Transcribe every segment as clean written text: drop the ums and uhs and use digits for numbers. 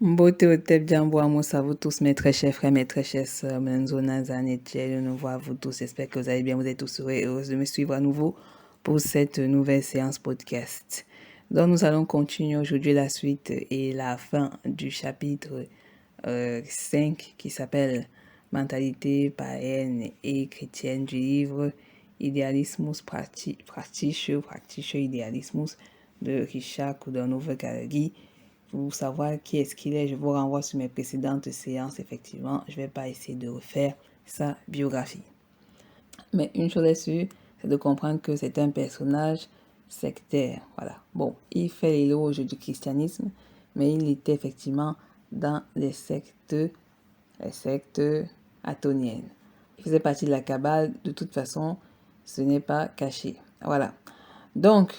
Mbote otep jambo amos à vous tous, mes très chers frères, mes très chères sœurs, Menzona, Zanetia, de nouveau à vous tous. J'espère que vous allez bien, vous êtes tous heureux et heureuses de me suivre à nouveau pour cette nouvelle séance podcast. Donc nous allons continuer aujourd'hui la suite et la fin du chapitre 5 qui s'appelle Mentalité païenne et chrétienne du livre Idealismus Praktische Idealismus de Richard Kudonova-Galagi. Pour savoir qui est-ce qu'il est, je vous renvoie sur mes précédentes séances, effectivement. Je ne vais pas essayer de refaire sa biographie. Mais une chose est sûre, c'est de comprendre que c'est un personnage sectaire. Voilà. Bon, il fait l'éloge du christianisme, mais il était effectivement dans les sectes atoniennes. Il faisait partie de la Kabbale. De toute façon, ce n'est pas caché. Voilà. Donc,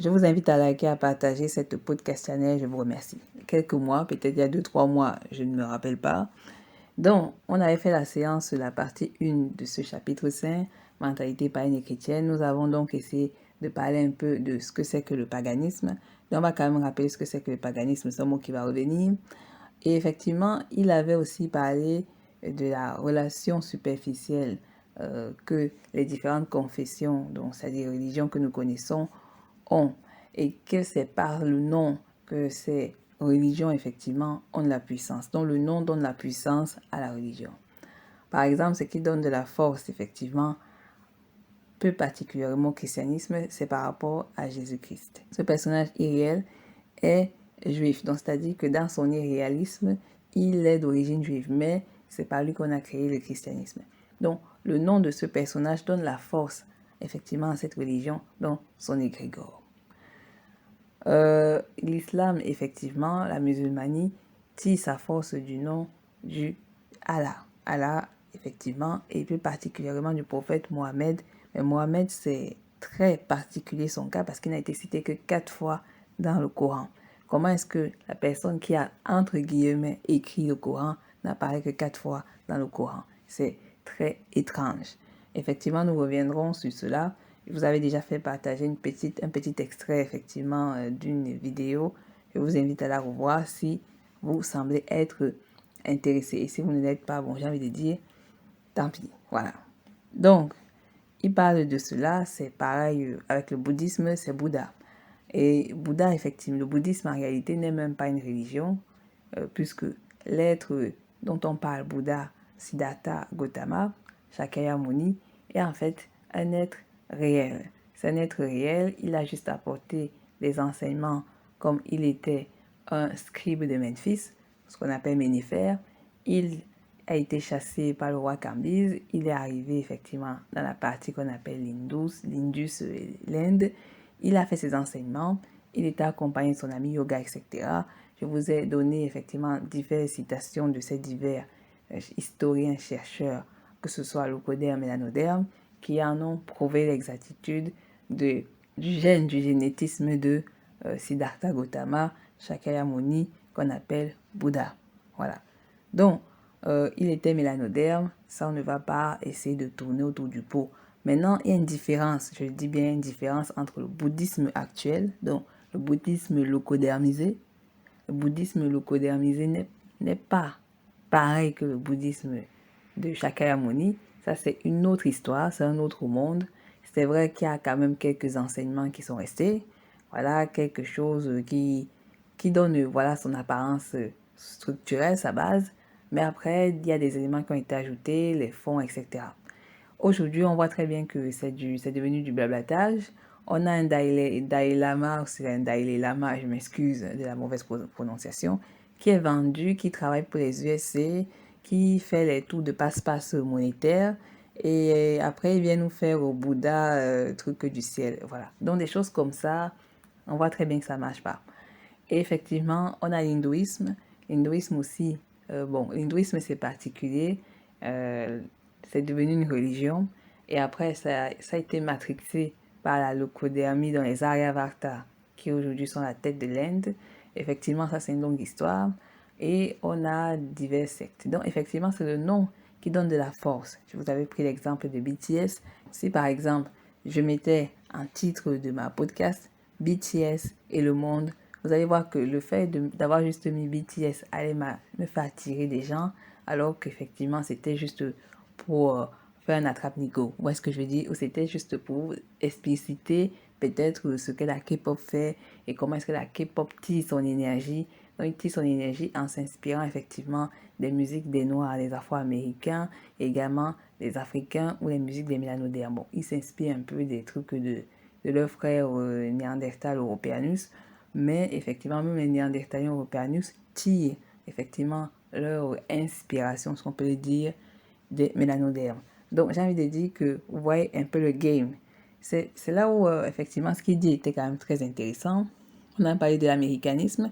je vous invite à liker, à partager cette podcast channel. Je vous remercie. Quelques mois, peut-être il y a 2-3 mois, je ne me rappelle pas. Donc, on avait fait la séance, la partie 1 de ce chapitre 5, Mentalité païenne et chrétienne. Nous avons donc essayé de parler un peu de ce que c'est que le paganisme. Donc, on va quand même rappeler ce que c'est que le paganisme, c'est un mot qui va revenir. Et effectivement, il avait aussi parlé de la relation superficielle que les différentes confessions, donc c'est-à-dire religions que nous connaissons, ont, et que c'est par le nom que ces religions effectivement ont de la puissance. Donc le nom donne la puissance à la religion. Par exemple, ce qui donne de la force effectivement, plus particulièrement au christianisme, c'est par rapport à Jésus-Christ. Ce personnage irréel est juif, donc c'est-à-dire que dans son irréalisme, il est d'origine juive, mais c'est par lui qu'on a créé le christianisme. Donc le nom de ce personnage donne la force effectivement à cette religion, donc son égrégore. L'islam, effectivement, la musulmanie, tire sa force du nom du Allah. Allah, effectivement, et plus particulièrement du prophète Mohammed. Mais Mohammed, c'est très particulier son cas parce qu'il n'a été cité que 4 fois dans le Coran. Comment est-ce que la personne qui a, entre guillemets, écrit le Coran n'apparaît que 4 fois dans le Coran? C'est très étrange. Effectivement, nous reviendrons sur cela. Je vous avais déjà fait partager un petit extrait effectivement d'une vidéo. Je vous invite à la revoir si vous semblez être intéressé. Et si vous ne l'êtes pas, bon, j'ai envie de dire, tant pis. Voilà. Donc, il parle de cela, c'est pareil avec le bouddhisme, c'est Bouddha. Et Bouddha, effectivement, le bouddhisme en réalité n'est même pas une religion, puisque l'être dont on parle, Bouddha, Siddhartha Gautama, Shakyamuni, est en fait un être réel. C'est un être réel, il a juste apporté des enseignements comme il était un scribe de Memphis, ce qu'on appelle Ménéphère. Il a été chassé par le roi Cambyse, il est arrivé effectivement dans la partie qu'on appelle l'Indus, l'Inde. Il a fait ses enseignements, il était accompagné de son ami Yoga, etc. Je vous ai donné effectivement diverses citations de ces divers historiens, chercheurs, que ce soit Leucoderme et Lanoderme, qui en ont prouvé l'exactitude du génétisme de Siddhartha Gautama, Shakyamuni, qu'on appelle Bouddha. Voilà. Donc, il était mélanoderme, ça on ne va pas essayer de tourner autour du pot. Maintenant, il y a une différence, je dis bien une différence entre le bouddhisme actuel, donc le bouddhisme leucodermisé. Le bouddhisme leucodermisé n'est pas pareil que le bouddhisme de Shakyamuni. Ça, c'est une autre histoire, c'est un autre monde. C'est vrai qu'il y a quand même quelques enseignements qui sont restés. Voilà, quelque chose qui donne voilà, son apparence structurelle, sa base. Mais après, il y a des éléments qui ont été ajoutés, les fonds, etc. Aujourd'hui, on voit très bien que c'est devenu du blablatage. On a un Dalai Lama, c'est un Dalai Lama, je m'excuse de la mauvaise prononciation, qui est vendu, qui travaille pour les USC, qui fait les tours de passe-passe monétaire. Et après, il vient nous faire au Bouddha, truc du ciel. Voilà. Donc, des choses comme ça, on voit très bien que ça ne marche pas. Et effectivement, on a l'hindouisme. L'hindouisme aussi, l'hindouisme c'est particulier. C'est devenu une religion. Et après, ça a été matrixé par la leucodermie dans les Aryavata, qui aujourd'hui sont la tête de l'Inde. Effectivement, ça c'est une longue histoire. Et on a divers sectes. Donc, effectivement, c'est le nom qui donne de la force. Je vous avais pris l'exemple de BTS. Si par exemple, je mettais en titre de ma podcast BTS et le monde vous allez voir que le fait d'avoir juste mis BTS allait me faire attirer des gens, alors qu'effectivement, c'était juste pour faire un attrape-nigo. Ou est-ce que je veux dire, ou c'était juste pour expliciter peut-être ce que la K-pop fait et comment est-ce que la K-pop tire son énergie. Donc, il tire son énergie en s'inspirant effectivement des musiques des Noirs, des Afro-Américains, et également des Africains ou les musiques des Mélanodères. Bon, il s'inspire un peu des trucs de leurs frères Néandertal Europeanus, mais effectivement, même les Néandertaliens Europeanus tirent effectivement leur inspiration, ce qu'on peut dire, des Mélanodères. Donc, j'ai envie de dire que vous voyez un peu le game. C'est là où, effectivement, ce qu'il dit était quand même très intéressant. On a parlé de l'américanisme,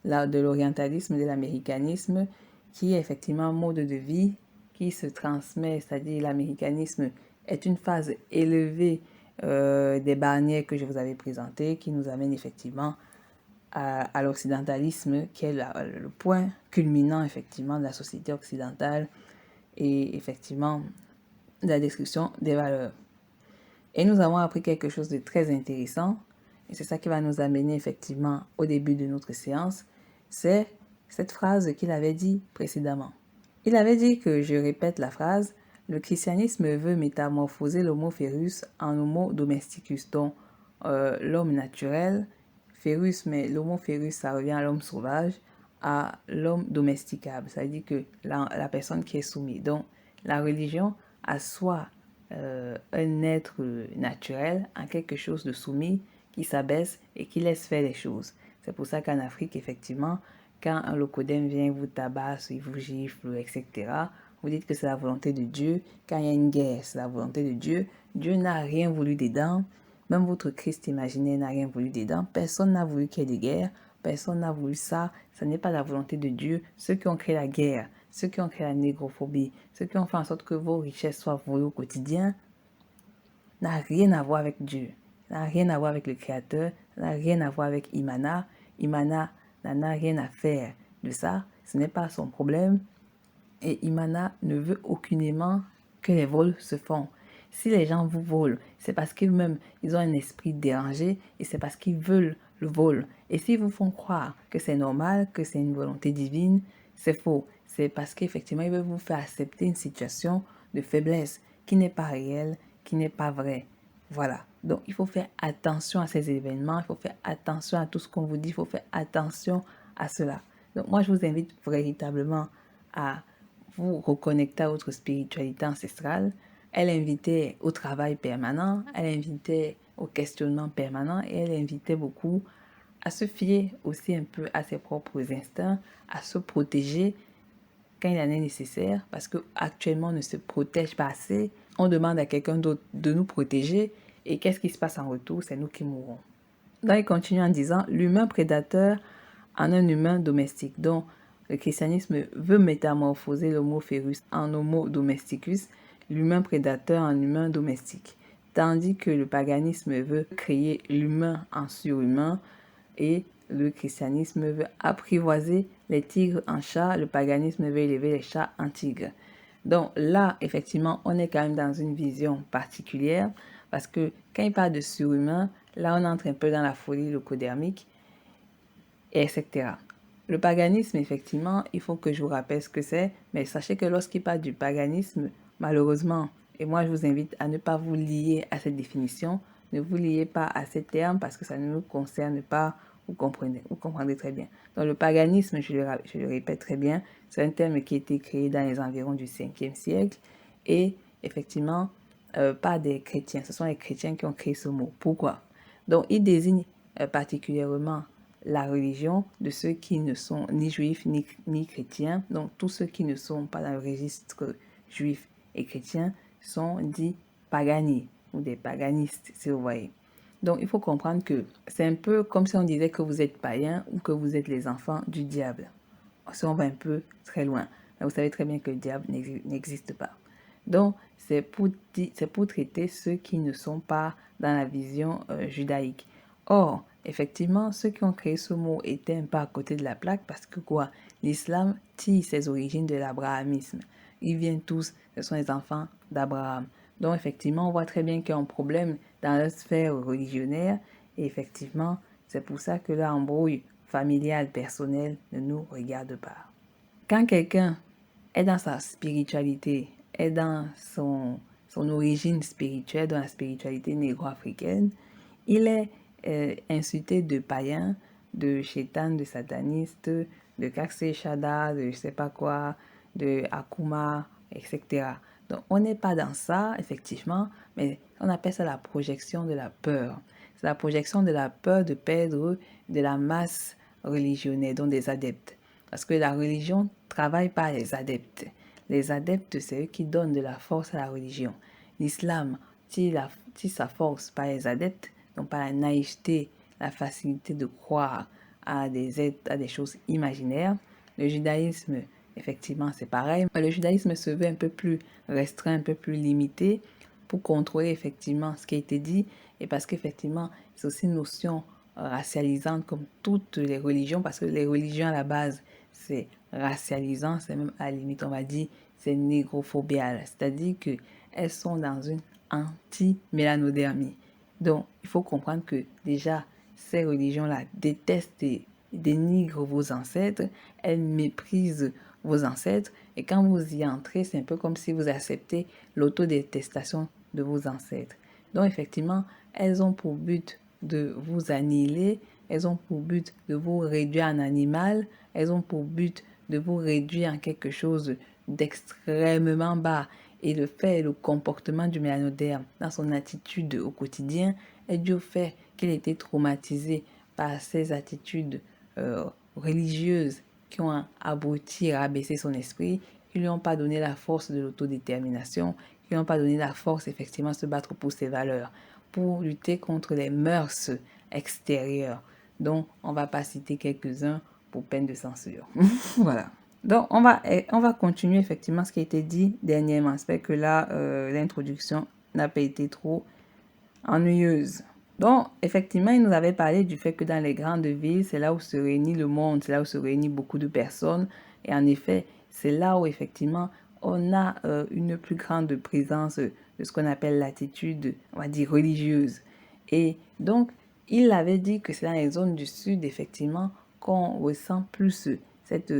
de l'orientalisme, de l'américanisme, qui est effectivement un mode de vie qui se transmet, c'est-à-dire l'américanisme est une phase élevée des barrières que je vous avais présentées, qui nous amène effectivement à l'occidentalisme, qui est le point culminant effectivement de la société occidentale et effectivement de la description des valeurs. Et nous avons appris quelque chose de très intéressant, et c'est ça qui va nous amener effectivement au début de notre séance, c'est cette phrase qu'il avait dit précédemment. Il avait dit que, je répète la phrase, le christianisme veut métamorphoser l'homo ferus en homo domesticus, donc l'homme naturel, ferus, mais l'homo ferus, ça revient à l'homme sauvage, à l'homme domesticable, c'est-à-dire que la personne qui est soumise. Donc, la religion assoit un être naturel en quelque chose de soumis qui s'abaisse et qui laisse faire les choses. C'est pour ça qu'en Afrique, effectivement, quand un locodème vient, vous tabasse, il vous gifle, etc., vous dites que c'est la volonté de Dieu. Quand il y a une guerre, c'est la volonté de Dieu. Dieu n'a rien voulu dedans. Même votre Christ imaginaire n'a rien voulu dedans. Personne n'a voulu qu'il y ait des guerres. Personne n'a voulu ça. Ce n'est pas la volonté de Dieu. Ceux qui ont créé la guerre, ceux qui ont créé la négrophobie, ceux qui ont fait en sorte que vos richesses soient volées au quotidien, n'a rien à voir avec Dieu, n'a rien à voir avec le Créateur, n'a rien à voir avec Imana. Imana n'a rien à faire de ça, ce n'est pas son problème. Et Imana ne veut aucunement que les vols se font. Si les gens vous volent, c'est parce qu'eux-mêmes, ils ont un esprit dérangé et c'est parce qu'ils veulent le vol. Et s'ils vous font croire que c'est normal, que c'est une volonté divine, c'est faux. C'est parce qu'effectivement, ils veulent vous faire accepter une situation de faiblesse qui n'est pas réelle, qui n'est pas vraie. Voilà. Donc, il faut faire attention à ces événements, il faut faire attention à tout ce qu'on vous dit, il faut faire attention à cela. Donc, moi, je vous invite véritablement à vous reconnecter à votre spiritualité ancestrale. Elle invitait au travail permanent, elle invitait au questionnement permanent et elle invitait beaucoup à se fier aussi un peu à ses propres instincts, à se protéger quand il en est nécessaire, parce qu'actuellement on ne se protège pas assez. On demande à quelqu'un d'autre de nous protéger et qu'est-ce qui se passe en retour? C'est nous qui mourrons. Donc il continue en disant l'humain prédateur en un humain domestique. Donc le christianisme veut métamorphoser l'homo ferus en homo domesticus, l'humain prédateur en humain domestique. Tandis que le paganisme veut créer l'humain en surhumain et le christianisme veut apprivoiser les tigres en chats, le paganisme veut élever les chats en tigres. Donc là, effectivement, on est quand même dans une vision particulière parce que quand il parle de surhumain, là on entre un peu dans la folie locodermique, etc. Le paganisme, effectivement, il faut que je vous rappelle ce que c'est, mais sachez que lorsqu'il parle du paganisme, malheureusement, et moi je vous invite à ne pas vous lier à cette définition, ne vous liez pas à ces termes parce que ça ne nous concerne pas, vous comprendrez très bien. Donc le paganisme, je le répète très bien, c'est un terme qui a été créé dans les environs du 5e siècle et effectivement, pas des chrétiens, ce sont les chrétiens qui ont créé ce mot. Pourquoi? Donc il désigne particulièrement la religion de ceux qui ne sont ni juifs ni chrétiens. Donc tous ceux qui ne sont pas dans le registre juif et chrétien sont dits pagani ou des paganistes, si vous voyez. Donc il faut comprendre que c'est un peu comme si on disait que vous êtes païen ou que vous êtes les enfants du diable. Si on va un peu très loin. Mais vous savez très bien que le diable n'existe pas. Donc c'est pour traiter ceux qui ne sont pas dans la vision judaïque. Or, effectivement, ceux qui ont créé ce mot étaient un peu à côté de la plaque parce que quoi? L'islam tire ses origines de l'abrahamisme. Ils viennent tous, ce sont les enfants d'Abraham. Donc, effectivement, on voit très bien qu'il y a un problème dans la sphère religionnaire et effectivement, C'est pour ça que l'embrouille familiale, personnelle ne nous regarde pas. Quand quelqu'un est dans sa spiritualité, est dans son origine spirituelle, dans la spiritualité négro-africaine, il est insulté de païens, de chétan, de satanistes, de Kaksé Shada, de je sais pas quoi, de Akuma, etc. Donc on n'est pas dans ça, effectivement, mais on appelle ça la projection de la peur. C'est la projection de la peur de perdre de la masse religionnaire, donc des adeptes. Parce que la religion travaille par les adeptes. Les adeptes, c'est eux qui donnent de la force à la religion. L'islam tire sa force par les adeptes, donc par la naïveté, la facilité de croire à des choses imaginaires. Le judaïsme, effectivement, c'est pareil. Mais le judaïsme se veut un peu plus restreint, un peu plus limité pour contrôler effectivement ce qui a été dit. Et parce qu'effectivement, c'est aussi une notion racialisante comme toutes les religions, parce que les religions à la base, c'est racialisant, c'est même à la limite, on va dire, c'est négrophobial. C'est-à-dire qu'elles sont dans une anti-mélanodermie. Donc, il faut comprendre que déjà, ces religions-là détestent et dénigrent vos ancêtres, elles méprisent vos ancêtres, et quand vous y entrez, c'est un peu comme si vous acceptez l'autodétestation de vos ancêtres. Donc, effectivement, elles ont pour but de vous annihiler, elles ont pour but de vous réduire en animal, elles ont pour but de vous réduire en quelque chose d'extrêmement bas. Et le fait, le comportement du mélanoderme dans son attitude au quotidien est dû au fait qu'il était traumatisé par ces attitudes religieuses qui ont abouti à abaisser son esprit, qui lui ont pas donné la force de l'autodétermination, qui lui ont pas donné la force effectivement de se battre pour ses valeurs, pour lutter contre les mœurs extérieures, dont on va pas citer quelques-uns pour peine de censure. Voilà. Donc, on va continuer effectivement ce qui a été dit dernièrement. J'espère que là, l'introduction n'a pas été trop ennuyeuse. Donc, effectivement, il nous avait parlé du fait que dans les grandes villes, c'est là où se réunit le monde, c'est là où se réunit beaucoup de personnes. Et en effet, c'est là où effectivement, on a une plus grande présence de ce qu'on appelle l'attitude, on va dire, religieuse. Et donc, il avait dit que c'est dans les zones du sud, effectivement, qu'on ressent plus cette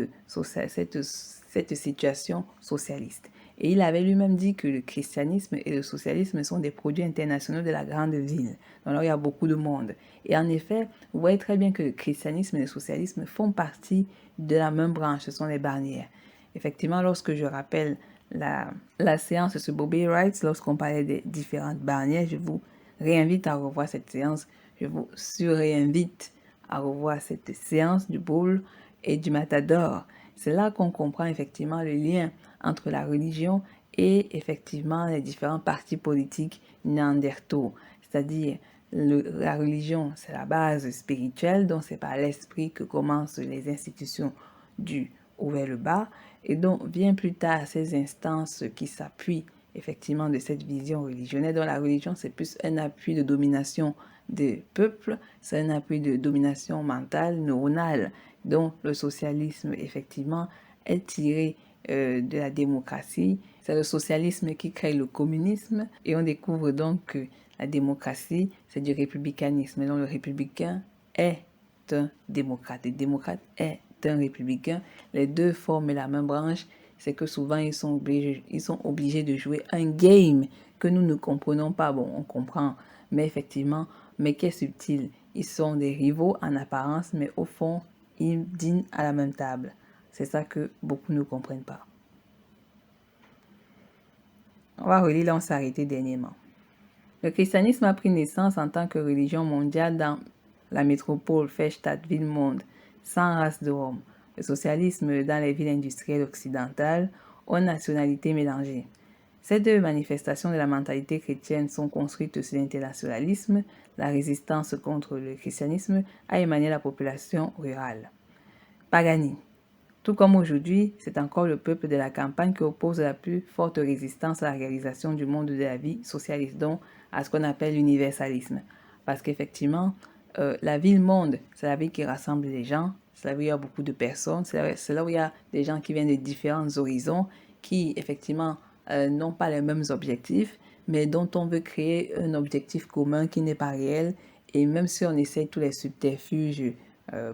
situation socialiste. Et il avait lui-même dit que le christianisme et le socialisme sont des produits internationaux de la grande ville. Donc là, il y a beaucoup de monde. Et en effet, vous voyez très bien que le christianisme et le socialisme font partie de la même branche, ce sont les barrières. Effectivement, lorsque je rappelle la séance sur Bobby Wright, lorsqu'on parlait des différentes barrières, je vous réinvite à revoir cette séance. Je vous surinvite à revoir cette séance du boule et du matador. C'est là qu'on comprend effectivement le lien entre la religion et effectivement les différents partis politiques néandertaux. C'est-à-dire, la religion, c'est la base spirituelle, donc c'est par l'esprit que commencent les institutions du haut vers le bas, et donc vient plus tard ces instances qui s'appuient effectivement de cette vision religionnaire, dont la religion c'est plus un appui de domination des peuples, c'est un appui de domination mentale, neuronale, dont le socialisme effectivement est tiré de la démocratie. C'est le socialisme qui crée le communisme et on découvre donc que la démocratie, c'est du républicanisme. Donc le républicain est un démocrate. Le démocrate est un républicain. Les deux forment la même branche. C'est que souvent ils sont obligés de jouer un game que nous ne comprenons pas. Bon, on comprend, mais effectivement, mais qui est subtil. Ils sont des rivaux en apparence, mais au fond, ils dînent à la même table. C'est ça que beaucoup ne comprennent pas. On va relire là, on s'est arrêté dernièrement. Le christianisme a pris naissance en tant que religion mondiale dans la métropole Feststadt, ville-monde, sans race de Rome. Le socialisme dans les villes industrielles occidentales aux nationalités mélangées. Ces deux manifestations de la mentalité chrétienne sont construites sur l'internationalisme. La résistance contre le christianisme a émané la population rurale. Pagani. Tout comme aujourd'hui, c'est encore le peuple de la campagne qui oppose la plus forte résistance à la réalisation du monde de la vie socialiste, donc à ce qu'on appelle l'universalisme. Parce qu'effectivement, la ville-monde, c'est la ville qui rassemble les gens, c'est là où il y a beaucoup de personnes, c'est là où il y a des gens qui viennent de différents horizons, qui effectivement n'ont pas les mêmes objectifs, mais dont on veut créer un objectif commun qui n'est pas réel Et même si on essaie tous les subterfuges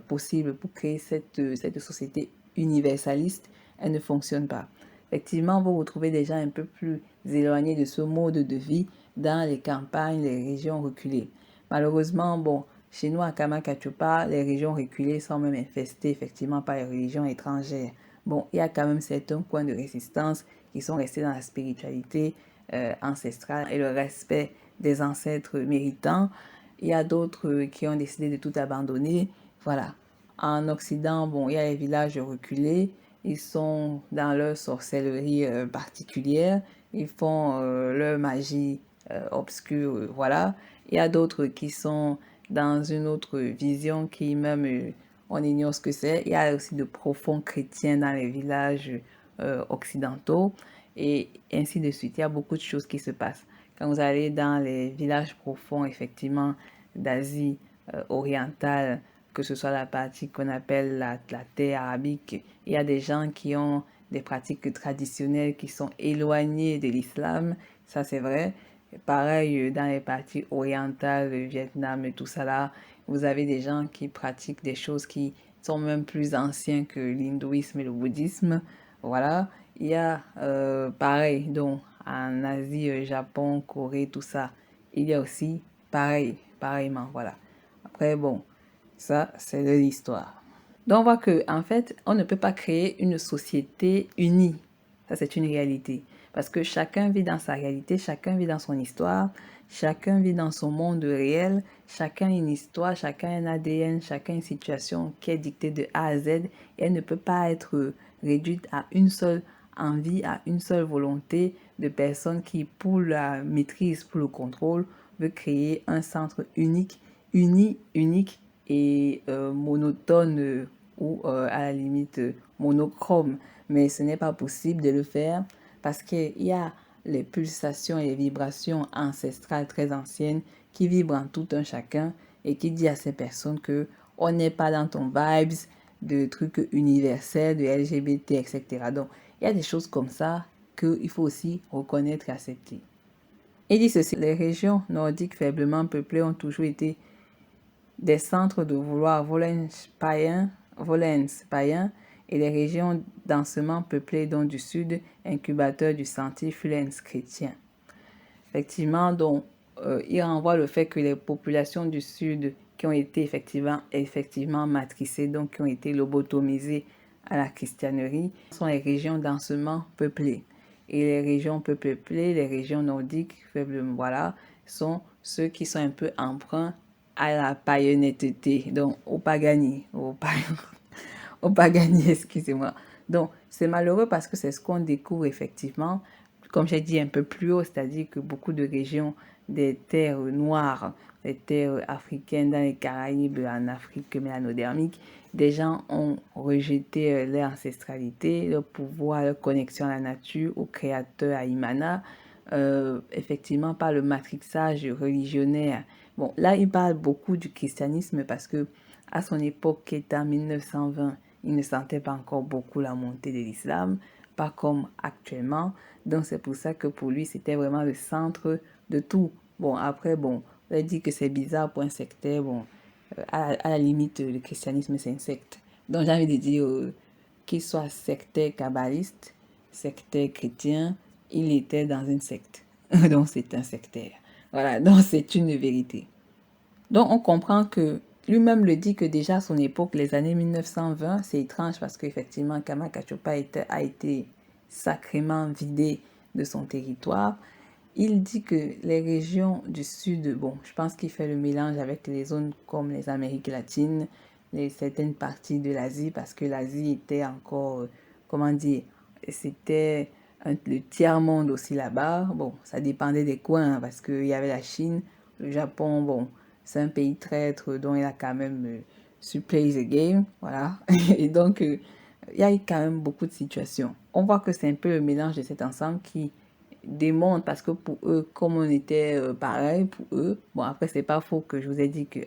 possibles pour créer cette société universaliste, elle ne fonctionne pas. Effectivement, vous retrouvez des gens un peu plus éloignés de ce mode de vie dans les campagnes, les régions reculées. Malheureusement, bon, chez nous à Kamakachupa, les régions reculées sont même infestées effectivement par les religions étrangères. Bon, il y a quand même certains coins de résistance qui sont restés dans la spiritualité ancestrale et le respect des ancêtres méritants. Il y a d'autres qui ont décidé de tout abandonner. Voilà. En Occident, bon, il y a les villages reculés. Ils sont dans leur sorcellerie particulière. Ils font leur magie obscure. Voilà. Il y a d'autres qui sont dans une autre vision qui même, on ignore ce que c'est. Il y a aussi de profonds chrétiens dans les villages occidentaux et ainsi de suite. Il y a beaucoup de choses qui se passent. Quand vous allez dans les villages profonds, effectivement, d'Asie orientale, que ce soit la partie qu'on appelle la terre arabique, il y a des gens qui ont des pratiques traditionnelles qui sont éloignées de l'islam, ça c'est vrai. Pareil, dans les parties orientales, le Vietnam et tout ça là, vous avez des gens qui pratiquent des choses qui sont même plus anciennes que l'hindouisme et le bouddhisme. Voilà. Il y a pareil, donc en Asie, Japon, Corée, tout ça, il y a aussi pareillement, voilà. Après, bon, ça, c'est de l'histoire. Donc, on voit que, en fait, on ne peut pas créer une société unie. Ça, c'est une réalité. Parce que chacun vit dans sa réalité, chacun vit dans son histoire, chacun vit dans son monde réel, chacun a une histoire, chacun a un ADN, chacun a une situation qui est dictée de A à Z et elle ne peut pas être réduite à une seule envie, à une seule volonté de personnes qui, pour la maîtrise, pour le contrôle, veut créer un centre unique, unique et monotone ou à la limite monochrome. Mais ce n'est pas possible de le faire parce qu'il y a les pulsations et les vibrations ancestrales très anciennes qui vibrent en tout un chacun et qui dit à ces personnes que on n'est pas dans ton vibes de trucs universels, de LGBT, etc. Donc, il y a des choses comme ça qu'il faut aussi reconnaître et accepter. Il dit ceci, les régions nordiques faiblement peuplées ont toujours été des centres de vouloir volens païens et les régions densément peuplées dont du sud, incubateurs du sentier fulens chrétien. Effectivement, donc, il renvoie le fait que les populations du sud qui ont été effectivement matricées, donc qui ont été lobotomisées à la christianerie, sont les régions densément peuplées. Et les régions peu peuplées, les régions nordiques, voilà, sont ceux qui sont un peu emprunts à la païenneté, donc au paganisme, au paganisme, excusez-moi. Donc, c'est malheureux parce que c'est ce qu'on découvre effectivement, comme j'ai dit un peu plus haut, c'est-à-dire que beaucoup de régions des terres noires, des terres africaines dans les Caraïbes, en Afrique mélanodermique, des gens ont rejeté leur ancestralité, leur pouvoir, leur connexion à la nature, au créateur, à Imana, effectivement par le matrixage religionnaire. Bon, là, il parle beaucoup du christianisme parce que à son époque, qui était en 1920, il ne sentait pas encore beaucoup la montée de l'islam, pas comme actuellement. Donc, c'est pour ça que pour lui, c'était vraiment le centre de tout. Bon, après, bon, on a dit que c'est bizarre pour un sectaire. Bon, à la limite, le christianisme, c'est une secte. Donc, j'ai envie de dire qu'il soit sectaire kabbaliste, sectaire chrétien, il était dans une secte. Donc, c'est un sectaire. Voilà, donc c'est une vérité. Donc, on comprend que lui-même le dit que déjà à son époque, les années 1920, c'est étrange parce qu'effectivement, Kamakachupa a été sacrément vidé de son territoire. Il dit que les régions du sud, bon, je pense qu'il fait le mélange avec les zones comme les Amériques latines, certaines parties de l'Asie, parce que l'Asie était encore, comment dire, c'était le tiers-monde aussi là-bas. Bon, ça dépendait des coins, parce qu'il y avait la Chine, le Japon, bon, c'est un pays traître dont il a quand même su play the game, voilà. Et donc, il y a eu quand même beaucoup de situations. On voit que c'est un peu le mélange de cet ensemble qui démontre, parce que pour eux, comme on était pareil, pour eux, bon, après, c'est pas faux que je vous ai dit que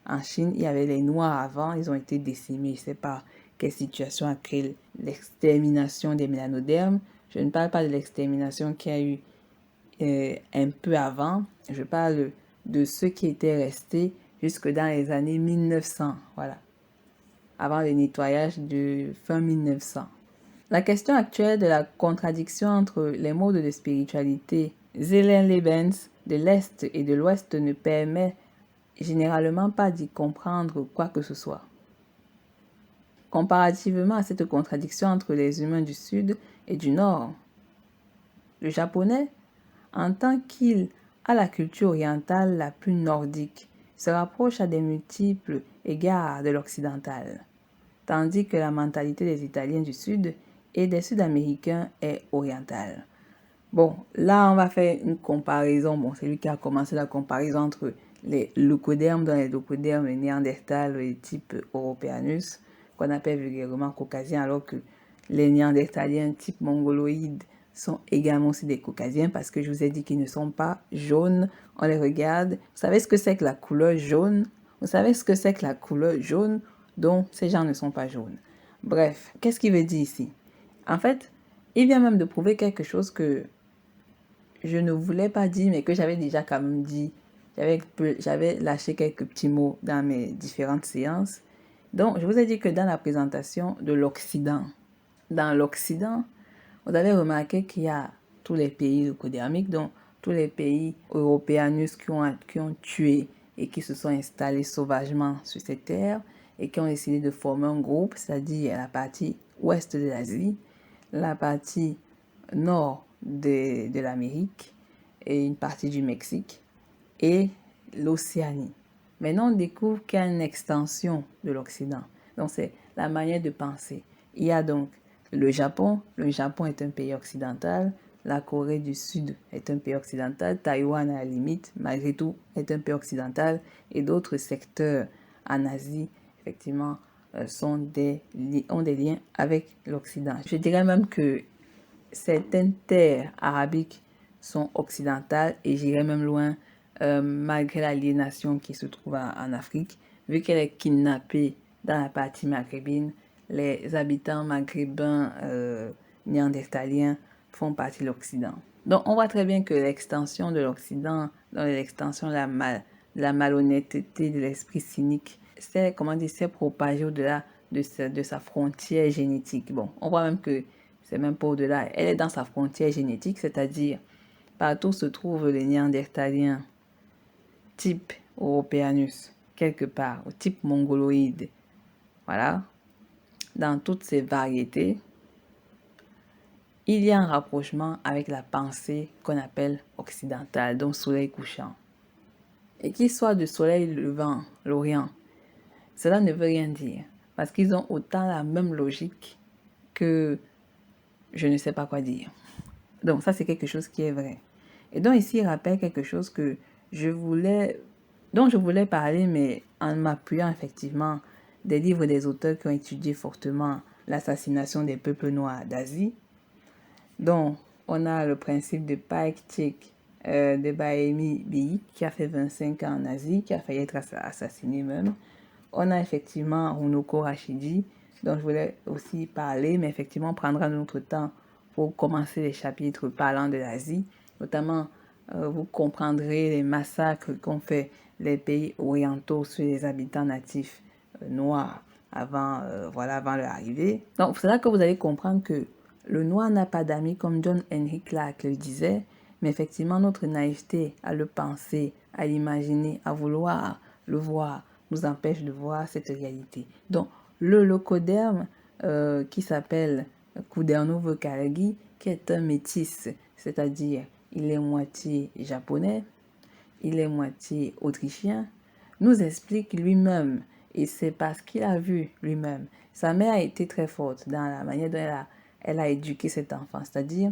en Chine, il y avait les Noirs avant, ils ont été décimés, je sais pas quelle situation a créé l'extermination des mélanodermes. Je ne parle pas de l'extermination qu'il y a eu un peu avant, je parle de ceux qui étaient restés jusque dans les années 1900, voilà, avant le nettoyage de fin 1900. La question actuelle de la contradiction entre les modes de spiritualité Seelenlebens de l'Est et de l'Ouest ne permet généralement pas d'y comprendre quoi que ce soit. Comparativement à cette contradiction entre les humains du Sud et du Nord, le japonais, en tant qu'il a la culture orientale la plus nordique, se rapproche à des multiples égards de l'occidental, tandis que la mentalité des Italiens du Sud et des Sud-Américains est orientale. Bon, là, on va faire une comparaison. Bon, c'est lui qui a commencé la comparaison entre les leucodermes, dans les leucodermes, les néandertals, les types Europeanus, qu'on appelle vulgairement caucasiens, alors que les néandertaliens type mongoloïdes sont également aussi des caucasiens, parce que je vous ai dit qu'ils ne sont pas jaunes. On les regarde. Vous savez ce que c'est que la couleur jaune? Vous savez ce que c'est que la couleur jaune? Donc, ces gens ne sont pas jaunes. Bref, qu'est-ce qu'il veut dire ici? En fait, il vient même de prouver quelque chose que je ne voulais pas dire, mais que j'avais déjà quand même dit. J'avais lâché quelques petits mots dans mes différentes séances. Donc, je vous ai dit que dans la présentation de l'Occident, dans l'Occident, vous avez remarqué qu'il y a tous les pays leucodermiques, donc tous les pays européanus qui ont tué et qui se sont installés sauvagement sur cette terre et qui ont décidé de former un groupe, c'est-à-dire la partie ouest de l'Asie, la partie nord de l'Amérique et une partie du Mexique et l'Océanie. Maintenant, on découvre qu'il y a une extension de l'Occident. Donc, c'est la manière de penser. Il y a donc le Japon. Le Japon est un pays occidental. La Corée du Sud est un pays occidental. Taïwan, à la limite, malgré tout, est un pays occidental. Et d'autres secteurs en Asie, effectivement, ont des liens avec l'Occident. Je dirais même que certaines terres arabiques sont occidentales et j'irais même loin, malgré l'aliénation qui se trouve en Afrique, vu qu'elle est kidnappée dans la partie maghrébine, les habitants maghrébins néandertaliens font partie de l'Occident. Donc on voit très bien que l'extension de l'Occident, dans l'extension de la malhonnêteté, de l'esprit cynique, c'est propagé au-delà de sa frontière génétique. Bon, on voit même que c'est même pas au-delà, elle est dans sa frontière génétique, c'est-à-dire partout se trouvent les néandertaliens type Europeanus, quelque part, au type mongoloïde. Voilà, dans toutes ces variétés, il y a un rapprochement avec la pensée qu'on appelle occidentale, donc soleil couchant. Et qu'il soit du soleil levant, l'Orient, cela ne veut rien dire, parce qu'ils ont autant la même logique que je ne sais pas quoi dire. Donc ça, c'est quelque chose qui est vrai. Et donc ici, il rappelle quelque chose dont je voulais parler, mais en m'appuyant effectivement des livres des auteurs qui ont étudié fortement l'assassination des peuples noirs d'Asie. Donc, on a le principe de Paik Chik de Bahemi Biyik, qui a fait 25 ans en Asie, qui a failli être assassiné même. On a effectivement Runoko Rashidi, dont je voulais aussi parler, mais effectivement, on prendra notre temps pour commencer les chapitres parlant de l'Asie. Notamment, vous comprendrez les massacres qu'ont fait les pays orientaux sur les habitants natifs noirs avant leur arrivée. Donc, c'est là que vous allez comprendre que le noir n'a pas d'amis, comme John Henry Clarke le disait, mais effectivement, notre naïveté à le penser, à l'imaginer, à vouloir le voir, nous empêche de voir cette réalité. Donc, le leucoderme qui s'appelle Kudernovo Karagi, qui est un métis, c'est-à-dire il est moitié japonais, il est moitié autrichien, nous explique lui-même, et c'est parce qu'il a vu lui-même. Sa mère a été très forte dans la manière dont elle a éduqué cet enfant, c'est-à-dire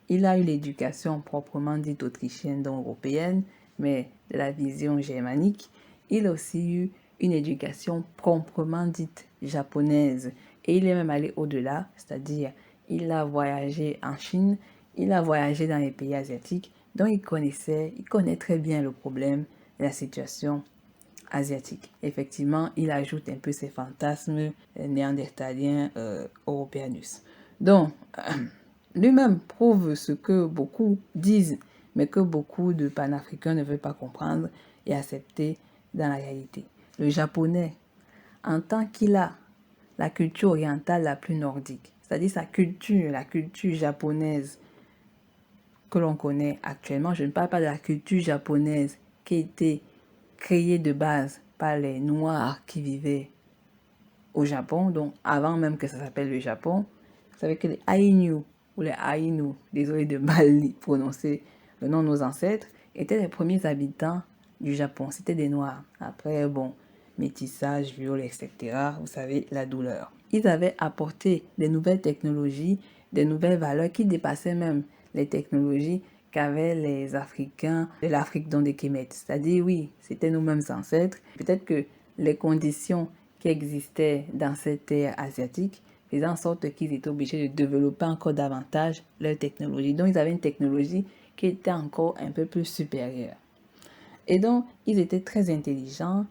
il a eu l'éducation proprement dite autrichienne, donc européenne, mais de la vision germanique. Il a aussi eu une éducation proprement dite japonaise. Et il est même allé au-delà, c'est-à-dire il a voyagé en Chine, il a voyagé dans les pays asiatiques, donc il connaît très bien le problème de la situation asiatique. Effectivement, il ajoute un peu ses fantasmes néandertaliens européanus. Donc, lui-même prouve ce que beaucoup disent, mais que beaucoup de panafricains ne veulent pas comprendre et accepter dans la réalité. Le japonais, en tant qu'il a la culture orientale la plus nordique, c'est-à-dire sa culture, la culture japonaise que l'on connaît actuellement, je ne parle pas de la culture japonaise qui a été créée de base par les Noirs qui vivaient au Japon, donc avant même que ça s'appelle le Japon. Vous savez que les Ainu, ou les Ainu, désolé de mal prononcer le nom de nos ancêtres, étaient les premiers habitants du Japon. C'était des Noirs. Après, bon, métissage, viol, etc. Vous savez, la douleur. Ils avaient apporté des nouvelles technologies, des nouvelles valeurs qui dépassaient même les technologies qu'avaient les Africains de l'Afrique dont des Kémètes. C'est-à-dire, oui, c'était nos mêmes ancêtres. Peut-être que les conditions qui existaient dans cette terre asiatique faisaient en sorte qu'ils étaient obligés de développer encore davantage leur technologie. Donc, ils avaient une technologie qui était encore un peu plus supérieure. Et donc, ils étaient très intelligents,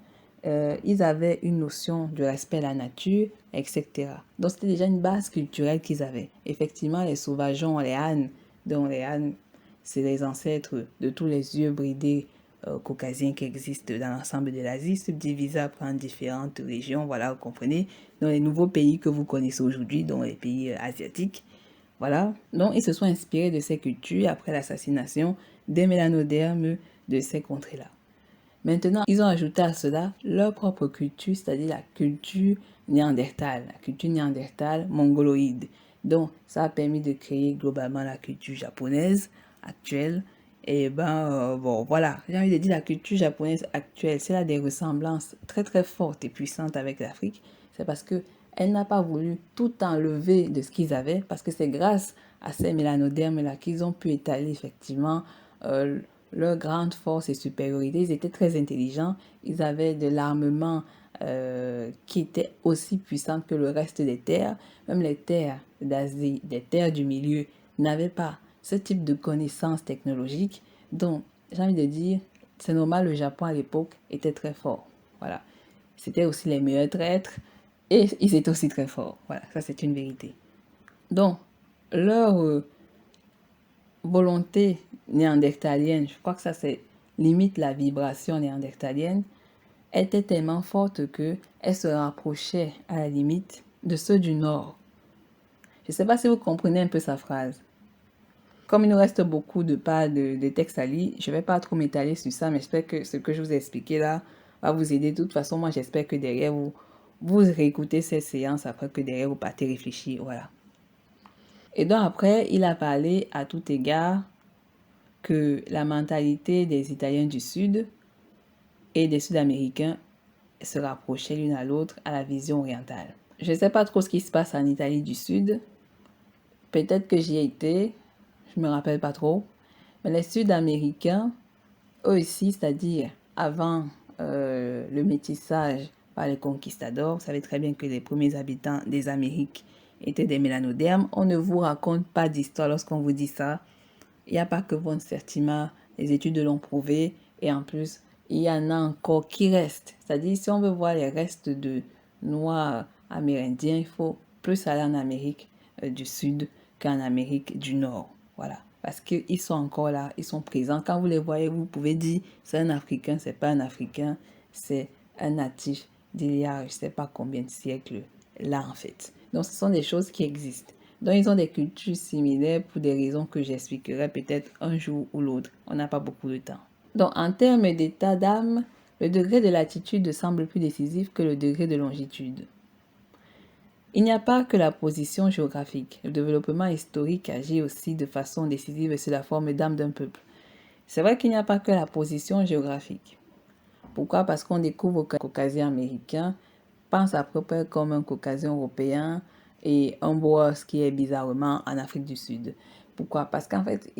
ils avaient une notion du respect à la nature, etc. Donc, c'était déjà une base culturelle qu'ils avaient. Effectivement, les sauvageons, les ânes, dont les ânes, c'est les ancêtres de tous les yeux bridés caucasiens qui existent dans l'ensemble de l'Asie, subdivisables en différentes régions, voilà, vous comprenez, dans les nouveaux pays que vous connaissez aujourd'hui, dont les pays asiatiques. Voilà, donc ils se sont inspirés de ces cultures après l'assassination des mélanodermes de ces contrées-là. Maintenant, ils ont ajouté à cela leur propre culture, c'est-à-dire la culture néandertale, mongoloïde. Donc, ça a permis de créer globalement la culture japonaise actuelle. Et bon, voilà, j'ai envie de dire la culture japonaise actuelle, c'est là des ressemblances très très fortes et puissantes avec l'Afrique. C'est parce que elle n'a pas voulu tout enlever de ce qu'ils avaient, parce que c'est grâce à ces mélanodermes-là qu'ils ont pu étaler effectivement leur grande force et supériorité. Ils étaient très intelligents, ils avaient de l'armement qui était aussi puissant que le reste des terres. Même les terres d'Asie, des terres du milieu, n'avaient pas ce type de connaissances technologiques. Donc, j'ai envie de dire, c'est normal, le Japon à l'époque était très fort. Voilà. C'était aussi les meilleurs traîtres et ils étaient aussi très forts. Voilà, ça c'est une vérité. Donc, leur volonté néandertalienne, je crois que ça c'est limite la vibration néandertalienne, était tellement forte que elle se rapprochait à la limite de ceux du Nord. Je ne sais pas si vous comprenez un peu sa phrase. Comme il nous reste beaucoup de pas de texte à lire, je ne vais pas trop m'étaler sur ça, mais j'espère que ce que je vous ai expliqué là va vous aider. De toute façon, moi j'espère que derrière vous réécoutez ces séances après que derrière vous partez réfléchir. Voilà. Et donc après, il a parlé à tout égard que la mentalité des Italiens du Sud et des Sud-Américains se rapprochait l'une à l'autre à la vision orientale. Je ne sais pas trop ce qui se passe en Italie du Sud. Peut-être que j'y ai été, je ne me rappelle pas trop. Mais les Sud-Américains, eux aussi, c'est-à-dire avant le métissage par les conquistadors, vous savez très bien que les premiers habitants des Amériques étaient des mélanodermes. On ne vous raconte pas d'histoire lorsqu'on vous dit ça. Il n'y a pas que von Septima, les études l'ont prouvé. Et en plus, il y en a encore qui restent. C'est-à-dire, si on veut voir les restes de Noirs amérindiens, il faut plus aller en Amérique du Sud qu'en Amérique du Nord. Voilà. Parce qu'ils sont encore là, ils sont présents. Quand vous les voyez, vous pouvez dire, c'est un Africain, c'est pas un Africain, c'est un natif d'il y a je ne sais pas combien de siècles là en fait. Donc, ce sont des choses qui existent. Donc, ils ont des cultures similaires pour des raisons que j'expliquerai peut-être un jour ou l'autre. On n'a pas beaucoup de temps. Donc, en termes d'état d'âme, le degré de latitude semble plus décisif que le degré de longitude. Il n'y a pas que la position géographique. Le développement historique agit aussi de façon décisive sur la forme d'âme d'un peuple. C'est vrai qu'il n'y a pas que la position géographique. Pourquoi? Parce qu'on découvre qu'un Caucasien américain pense à peu près comme un Caucasien européen et un Boers qui est bizarrement en Afrique du Sud. Pourquoi? Parce qu'en fait,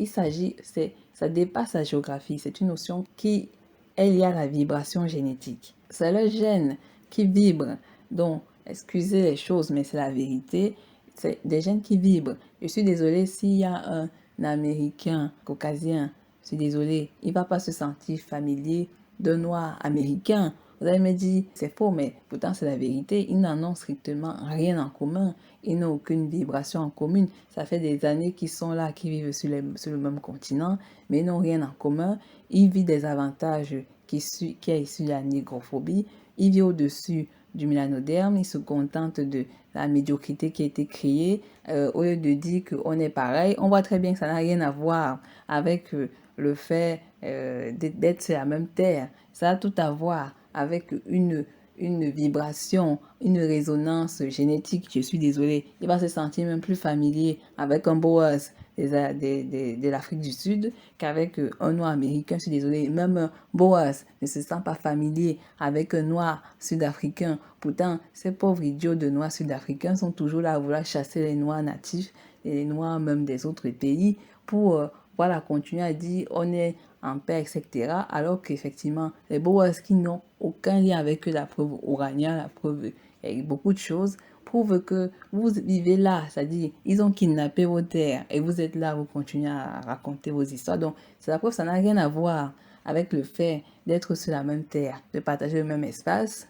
ça dépasse la géographie. C'est une notion qui est liée à la vibration génétique. C'est le gène qui vibre. Donc, excusez les choses, mais c'est la vérité. C'est des gènes qui vibrent. Je suis désolée s'il y a un Américain caucasien, je suis désolée, il ne va pas se sentir familier d'un noir américain Vous allez me dire, c'est faux, mais pourtant c'est la vérité. Ils n'en ont strictement rien en commun. Ils n'ont aucune vibration en commune. Ça fait des années qu'ils sont là, qu'ils vivent sur le même continent, mais ils n'ont rien en commun. Ils vivent des avantages qui est issu de la négrophobie. Ils vivent au-dessus du mélanoderme. Ils se contentent de la médiocrité qui a été créée. Au lieu de dire qu'on est pareil, on voit très bien que ça n'a rien à voir avec le fait d'être sur la même terre. Ça a tout à voir avec une vibration, une résonance génétique. Je suis désolée. Il va se sentir même plus familier avec un Boaz de l'Afrique du Sud qu'avec un noir américain. Je suis désolée. Même un Boaz ne se sent pas familier avec un noir sud-africain. Pourtant, ces pauvres idiots de noirs sud-africains sont toujours là à vouloir chasser les noirs natifs et les noirs même des autres pays pour voilà, continuer à dire on est en paix, etc. Alors qu'effectivement, les Boas qui n'ont aucun lien avec la preuve Orania, la preuve, il y a beaucoup de choses, prouvent que vous vivez là, c'est-à-dire ils ont kidnappé vos terres et vous êtes là, vous continuez à raconter vos histoires. Donc, c'est la preuve, ça n'a rien à voir avec le fait d'être sur la même terre, de partager le même espace.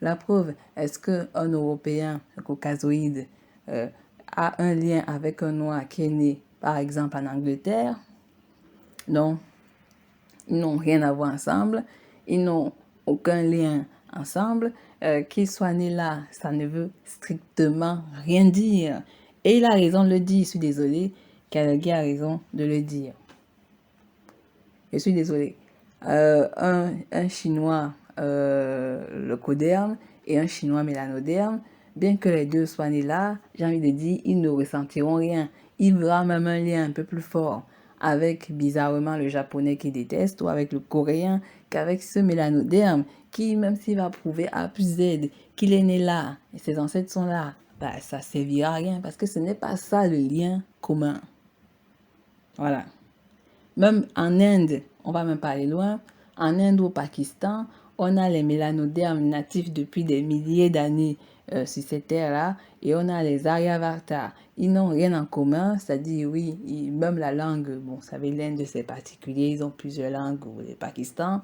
La preuve, est-ce qu'un Européen, un caucasoïde, a un lien avec un noir qui est né, par exemple, en Angleterre? Non. Ils n'ont rien à voir ensemble, ils n'ont aucun lien ensemble. Qu'ils soient nés là, ça ne veut strictement rien dire. Et il a raison de le dire, je suis désolée, Kalagi a raison de le dire. Je suis désolée. Un Chinois le coderme et un Chinois mélanoderme, bien que les deux soient nés là, j'ai envie de dire, ils ne ressentiront rien. Il y aura même un lien un peu plus fort avec, bizarrement, le japonais qui déteste ou avec le coréen qu'avec ce mélanoderme qui, même s'il va prouver A plus Z qu'il est né là et ses ancêtres sont là, bah, ça servira à rien parce que ce n'est pas ça le lien commun. Voilà. Même en Inde, on va même pas aller loin, en Inde ou au Pakistan, on a les mélanodermes natifs depuis des milliers d'années sur cette terre-là, et on a les Aryavarta. Ils n'ont rien en commun, c'est-à-dire, oui, même la langue, bon, vous savez, l'Inde c'est particulier, ils ont plusieurs langues, ou le Pakistan,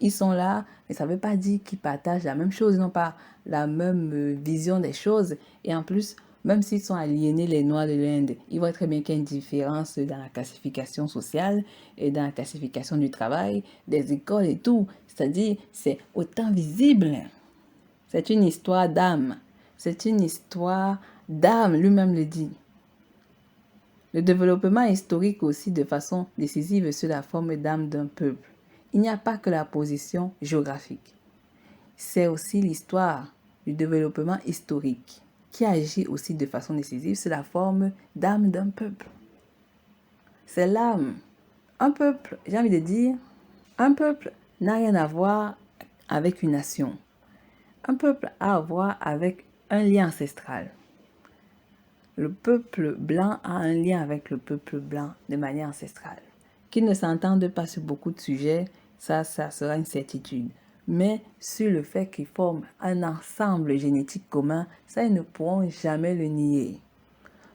ils sont là, mais ça ne veut pas dire qu'ils partagent la même chose, ils n'ont pas la même vision des choses, et en plus, même s'ils sont aliénés, les Noirs de l'Inde, ils voient très bien qu'il y a une différence dans la classification sociale et dans la classification du travail, des écoles et tout. C'est-à-dire, c'est autant visible. C'est une histoire d'âme. C'est une histoire d'âme, lui-même le dit. Le développement historique aussi de façon décisive sur la forme d'âme d'un peuple. Il n'y a pas que la position géographique. C'est aussi l'histoire du développement historique qui agit aussi de façon décisive sur la forme d'âme d'un peuple. C'est l'âme. Un peuple, j'ai envie de dire, un peuple n'a rien à voir avec une nation. Un peuple a à voir avec un lien ancestral. Le peuple blanc a un lien avec le peuple blanc de manière ancestrale. Qu'ils ne s'entendent pas sur beaucoup de sujets, ça sera une certitude. Mais sur le fait qu'ils forment un ensemble génétique commun, ça, ils ne pourront jamais le nier.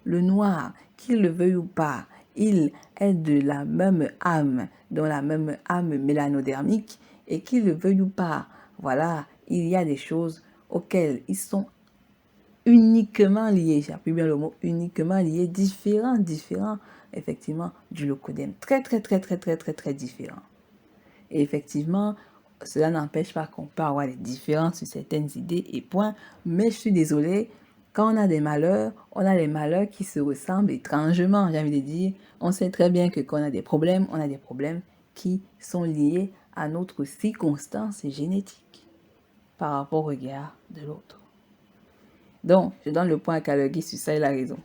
Le noir, qu'il le veuille ou pas, il est de la même âme, dans la même âme mélanodermique, et qu'il le veuille ou pas, voilà, il y a des choses auxquelles ils sont uniquement liés, j'appuie bien le mot, uniquement liés, différents, effectivement, du locodème. Très différents. Et effectivement, cela n'empêche pas qu'on peut avoir des différences sur certaines idées et points, mais je suis désolée, quand on a des malheurs, on a les malheurs qui se ressemblent étrangement, j'ai envie de dire. On sait très bien que quand on a des problèmes qui sont liés à notre circonstance génétique par rapport au regard de l'autre. Donc, je donne le point à Kalagi sur ça, il a raison.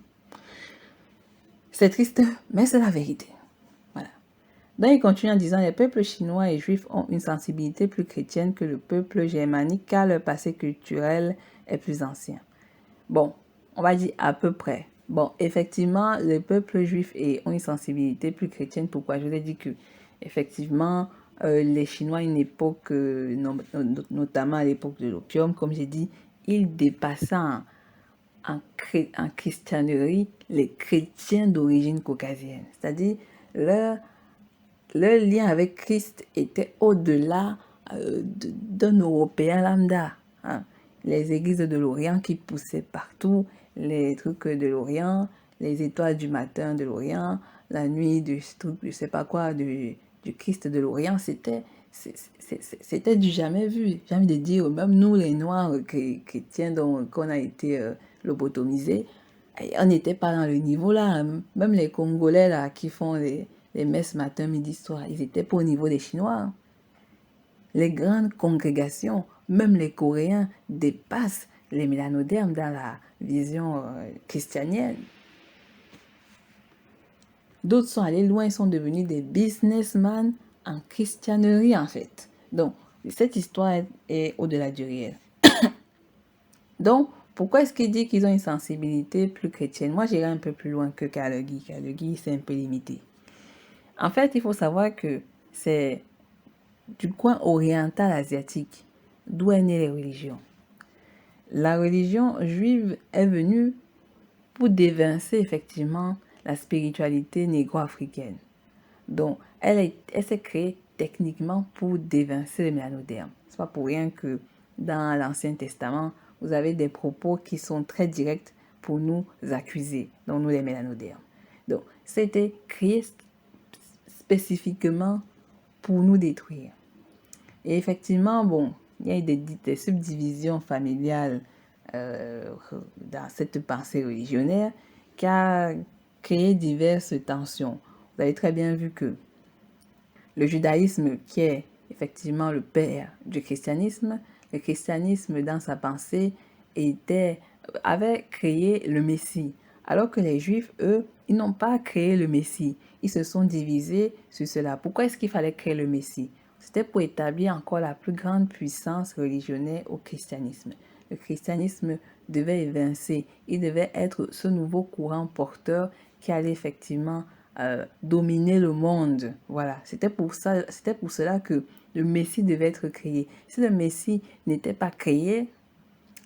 C'est triste, mais c'est la vérité. Voilà. Donc, il continue en disant, les peuples chinois et juifs ont une sensibilité plus chrétienne que le peuple germanique, car leur passé culturel est plus ancien. Bon, on va dire à peu près. Bon, effectivement, les peuples juifs ont une sensibilité plus chrétienne. Pourquoi? Je vous ai dit que, effectivement, les Chinois, à une époque, notamment à l'époque de l'opium, comme j'ai dit, ils dépassaient en christianerie les chrétiens d'origine caucasienne. C'est-à-dire, leur lien avec Christ était au-delà d'un Européen lambda. Hein. Les églises de l'Orient qui poussaient partout, les trucs de l'Orient, les étoiles du matin de l'Orient, la nuit du truc, je sais pas quoi, du Christ de l'Orient, c'était du jamais vu. J'ai envie de dire, même nous les Noirs chrétiens qu'on a été lobotomisés, on n'était pas dans le niveau là. Même les Congolais là qui font les messes matin, midi, soir, ils étaient pas au niveau des Chinois. Les grandes congrégations, même les Coréens, dépassent les mélanodermes dans la vision christianienne. D'autres sont allés loin, ils sont devenus des businessmen en christianerie en fait. Donc, cette histoire est au-delà du réel. Donc, pourquoi est-ce qu'il dit qu'ils ont une sensibilité plus chrétienne? Moi, j'irai un peu plus loin que Carnegie. Carnegie, c'est un peu limité. En fait, il faut savoir que c'est du coin oriental asiatique d'où est née les religions. La religion juive est venue pour dévincer effectivement la spiritualité négro-africaine. Donc, elle s'est créée techniquement pour dévincer les mélanodermes. C'est pas pour rien que dans l'Ancien Testament, vous avez des propos qui sont très directs pour nous accuser, donc nous les mélanodermes. Donc, c'était créé spécifiquement pour nous détruire. Et effectivement, bon, il y a des subdivisions familiales dans cette pensée religionnaire qui a créé diverses tensions. Vous avez très bien vu que le judaïsme, qui est effectivement le père du christianisme, le christianisme dans sa pensée avait créé le Messie. Alors que les juifs, eux, ils n'ont pas créé le Messie. Ils se sont divisés sur cela. Pourquoi est-ce qu'il fallait créer le Messie? C'était pour établir encore la plus grande puissance religionnaire au christianisme. Le christianisme devait évincer. Il devait être ce nouveau courant porteur qui allait effectivement dominer le monde. Voilà, c'était pour cela que le Messie devait être créé. Si le Messie n'était pas créé,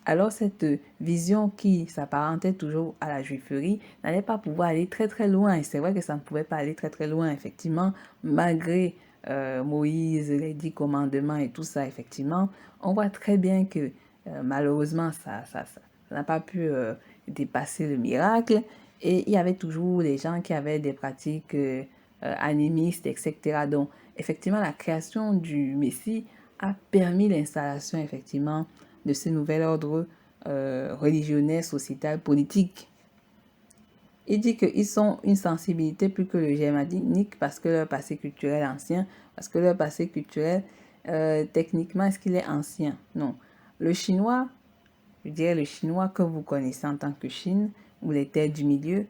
alors cette vision qui s'apparentait toujours à la juiferie n'allait pas pouvoir aller très très loin. Et c'est vrai que ça ne pouvait pas aller très très loin, effectivement, malgré Moïse, les 10 commandements et tout ça, effectivement. On voit très bien que malheureusement, ça n'a pas pu dépasser le miracle. Et il y avait toujours des gens qui avaient des pratiques animistes, etc. Donc, effectivement, la création du Messie a permis l'installation, effectivement, de ce nouvel ordre religionnaire, sociétal, politique. Il dit qu'ils ont une sensibilité plus que le germanique parce que leur passé culturel est ancien, parce que leur passé culturel, techniquement, est-ce qu'il est ancien? Non. Le chinois, je dirais le chinois que vous connaissez en tant que Chine, ou les terres du milieu,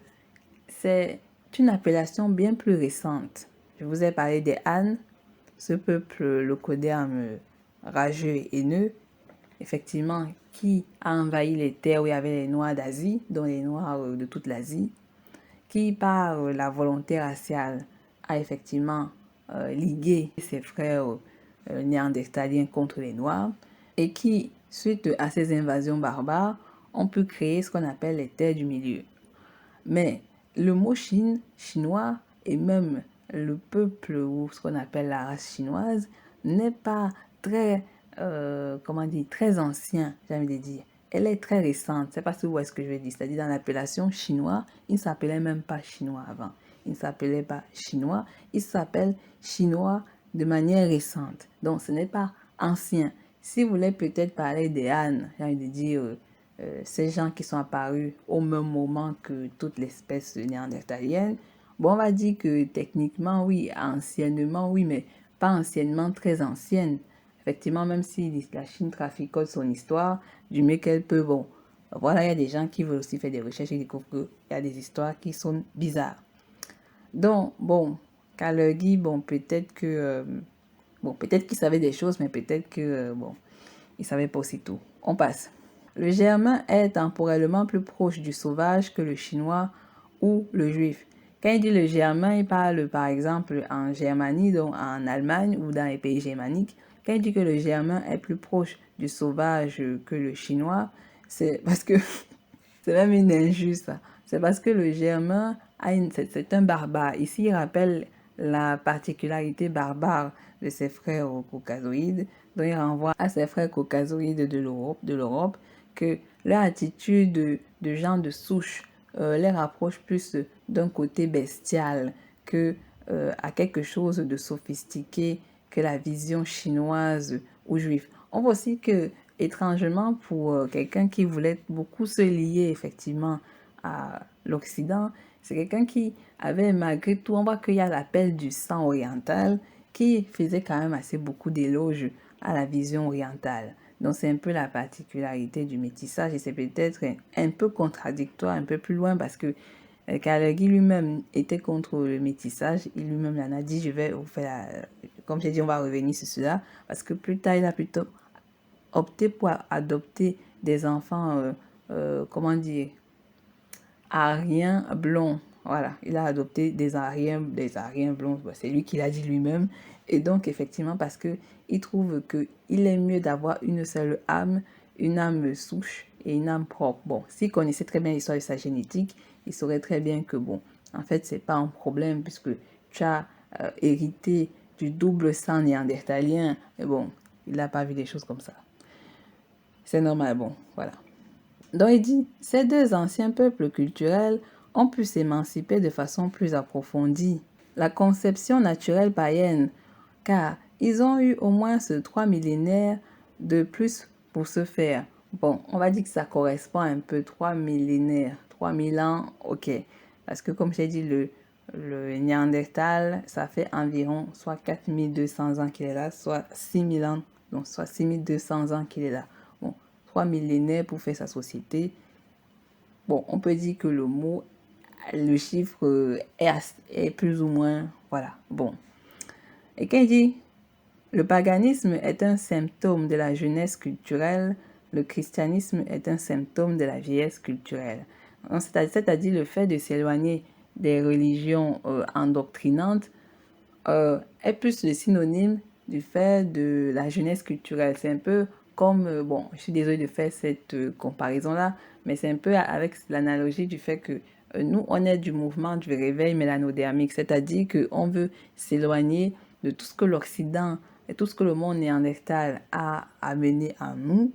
c'est une appellation bien plus récente. Je vous ai parlé des Han, ce peuple locoderme rageux et haineux, effectivement, qui a envahi les terres où il y avait les Noirs d'Asie, dont les Noirs de toute l'Asie, qui, par la volonté raciale, a effectivement ligué ses frères néandertaliens contre les Noirs, et qui, suite à ces invasions barbares, ont pu créer ce qu'on appelle les terres du milieu. Mais le mot Chine, chinois, et même le peuple ou ce qu'on appelle la race chinoise, n'est pas très, très ancien, j'ai envie de dire. Elle est très récente, c'est pas si vous voyez ce que je veux dire. C'est-à-dire dans l'appellation chinois, il ne s'appelait même pas chinois avant. Il ne s'appelait pas chinois, il s'appelle chinois de manière récente. Donc ce n'est pas ancien. Si vous voulez peut-être parler des Han, j'ai envie de dire ces gens qui sont apparus au même moment que toute l'espèce néandertalienne, bon, on va dire que techniquement, oui, anciennement, oui, mais pas anciennement très ancienne. Effectivement, même si la Chine traficote son histoire, du mieux qu'elle peut, bon, voilà, il y a des gens qui veulent aussi faire des recherches et découvrent qu'il y a des histoires qui sont bizarres. Donc, bon, Kalergi, bon, peut-être qu'il savait des choses, mais peut-être que, bon, il savait pas aussi tout. On passe. Le germain est temporellement plus proche du sauvage que le chinois ou le juif. Quand il dit le germain, il parle par exemple en Germanie, donc en Allemagne ou dans les pays germaniques. Quand il dit que le germain est plus proche du sauvage que le chinois, c'est parce que c'est même une injuste. C'est parce que le germain c'est un barbare. Ici, il rappelle la particularité barbare de ses frères caucasoïdes, Donc, il renvoie à ses frères caucasoïdes de l'Europe, que leur attitude de gens de souche les rapproche plus d'un côté bestial que à quelque chose de sophistiqué que la vision chinoise ou juive. On voit aussi que, étrangement, pour quelqu'un qui voulait beaucoup se lier effectivement à l'Occident, c'est quelqu'un qui avait, malgré tout, on voit qu'il y a l'appel du sang oriental qui faisait quand même assez beaucoup d'éloges à la vision orientale. Donc c'est un peu la particularité du métissage et c'est peut-être un peu contradictoire, un peu plus loin parce que Khalegi lui-même était contre le métissage. Il lui-même en a dit, je vais vous faire, comme j'ai dit, on va revenir sur cela parce que plus tard il a plutôt opté pour adopter des enfants, comment dire, ariens blonds. Voilà, il a adopté des ariens blonds. C'est lui qui l'a dit lui-même. Et donc, effectivement, parce que il trouve qu'il est mieux d'avoir une seule âme, une âme souche et une âme propre. Bon, s'il connaissait très bien l'histoire de sa génétique, il saurait très bien que, bon, en fait, c'est pas un problème puisque tu as hérité du double sang néandertalien. Mais bon, il n'a pas vu des choses comme ça. C'est normal, bon, voilà. Donc il dit, ces deux anciens peuples culturels ont pu s'émanciper de façon plus approfondie. La conception naturelle païenne, car ils ont eu au moins 3 millénaires de plus pour se faire. Bon, on va dire que ça correspond un peu 3 millénaires, 3000 ans, ok. Parce que comme j'ai dit, le Néandertal, ça fait environ soit 4200 ans qu'il est là, soit 6000 ans, donc soit 6200 ans qu'il est là. 3 millénaires pour faire sa société. Bon, on peut dire que le chiffre est plus ou moins, voilà, bon. Et quand il dit, le paganisme est un symptôme de la jeunesse culturelle, le christianisme est un symptôme de la vieillesse culturelle. C'est-à-dire le fait de s'éloigner des religions endoctrinantes est plus le synonyme du fait de la jeunesse culturelle. C'est un peu comme, bon, je suis désolée de faire cette comparaison-là, mais c'est un peu avec l'analogie du fait que nous, on est du mouvement du réveil mélanodermique, c'est-à-dire qu'on veut s'éloigner de tout ce que l'Occident et tout ce que le monde néandertal a amené à nous,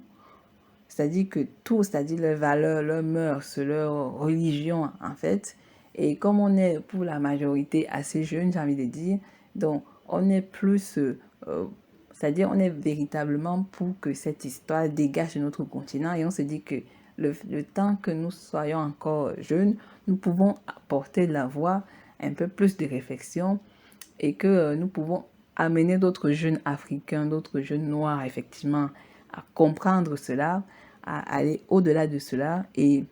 c'est-à-dire que tout, c'est-à-dire leurs valeurs, leurs mœurs, leur religion, en fait. Et comme on est pour la majorité assez jeune, j'ai envie de dire, donc on est plus, c'est-à-dire on est véritablement pour que cette histoire dégage de notre continent et on se dit que le temps que nous soyons encore jeunes, nous pouvons apporter de la voix, un peu plus de réflexion et que nous pouvons amener d'autres jeunes africains, d'autres jeunes noirs, effectivement, à comprendre cela, à aller au-delà de cela et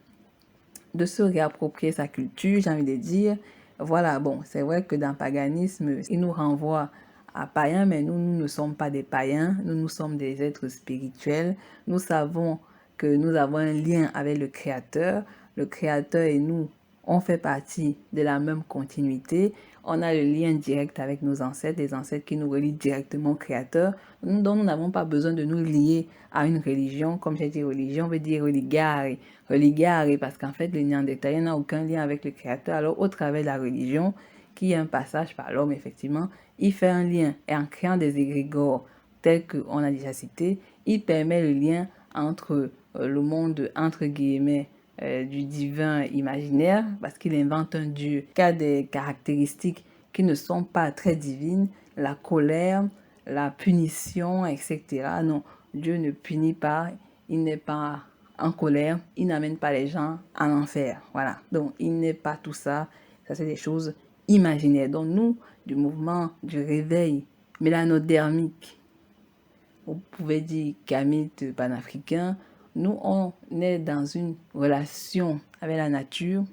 de se réapproprier sa culture, j'ai envie de dire. Voilà, bon, c'est vrai que dans le paganisme, il nous renvoie à païens, mais nous ne sommes pas des païens, nous sommes des êtres spirituels. Nous savons que nous avons un lien avec le Créateur. Le Créateur et nous, on fait partie de la même continuité. On a le lien direct avec nos ancêtres, des ancêtres qui nous relient directement au Créateur, dont nous n'avons pas besoin de nous lier à une religion. Comme j'ai dit religion, on veut dire religare. Religare, parce qu'en fait, le néandertalien n'a aucun lien avec le Créateur. Alors, au travers de la religion, qui est un passage par l'homme, effectivement, il fait un lien. Et en créant des égrégores tels qu'on a déjà cité, il permet le lien entre le monde, entre guillemets, du divin imaginaire, parce qu'il invente un Dieu qui a des caractéristiques qui ne sont pas très divines, la colère, la punition, etc. Non, Dieu ne punit pas, il n'est pas en colère, il n'amène pas les gens en enfer. Voilà, donc il n'est pas tout ça, ça c'est des choses imaginaires. Donc nous, du mouvement du réveil mélanodermique, vous pouvez dire gamète panafricain, nous, on est dans une relation avec la nature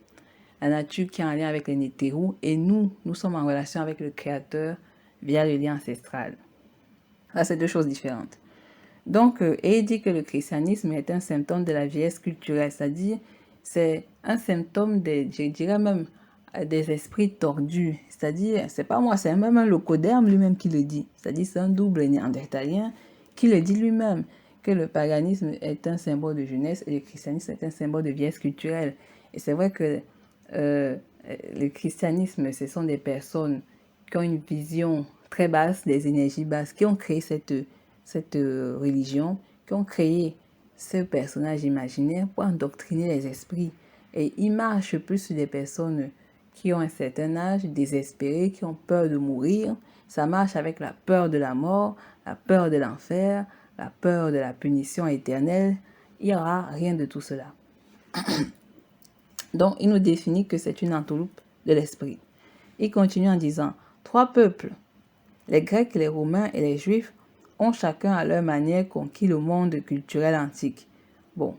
qui est en lien avec les Nétérous, et nous sommes en relation avec le Créateur via le lien ancestral. Là, c'est deux choses différentes. Donc, et il dit que le christianisme est un symptôme de la vieillesse culturelle, c'est-à-dire c'est un symptôme je dirais même, des esprits tordus. C'est-à-dire, c'est pas moi, c'est même un locoderme lui-même qui le dit. C'est-à-dire, c'est un double néandertalien qui le dit lui-même, que le paganisme est un symbole de jeunesse et le christianisme est un symbole de vieillesse culturelle. Et c'est vrai que le christianisme, ce sont des personnes qui ont une vision très basse des énergies basses, qui ont créé cette cette religion, qui ont créé ce personnage imaginaire pour endoctriner les esprits. Et il marche plus sur des personnes qui ont un certain âge, désespérées, qui ont peur de mourir. Ça marche avec la peur de la mort, la peur de l'enfer, la peur de la punition éternelle. Il n'y aura rien de tout cela. Donc, il nous définit que c'est une entourloupe de l'esprit. Il continue en disant, 3 peuples, les Grecs, les Romains et les Juifs, ont chacun à leur manière conquis le monde culturel antique. Bon,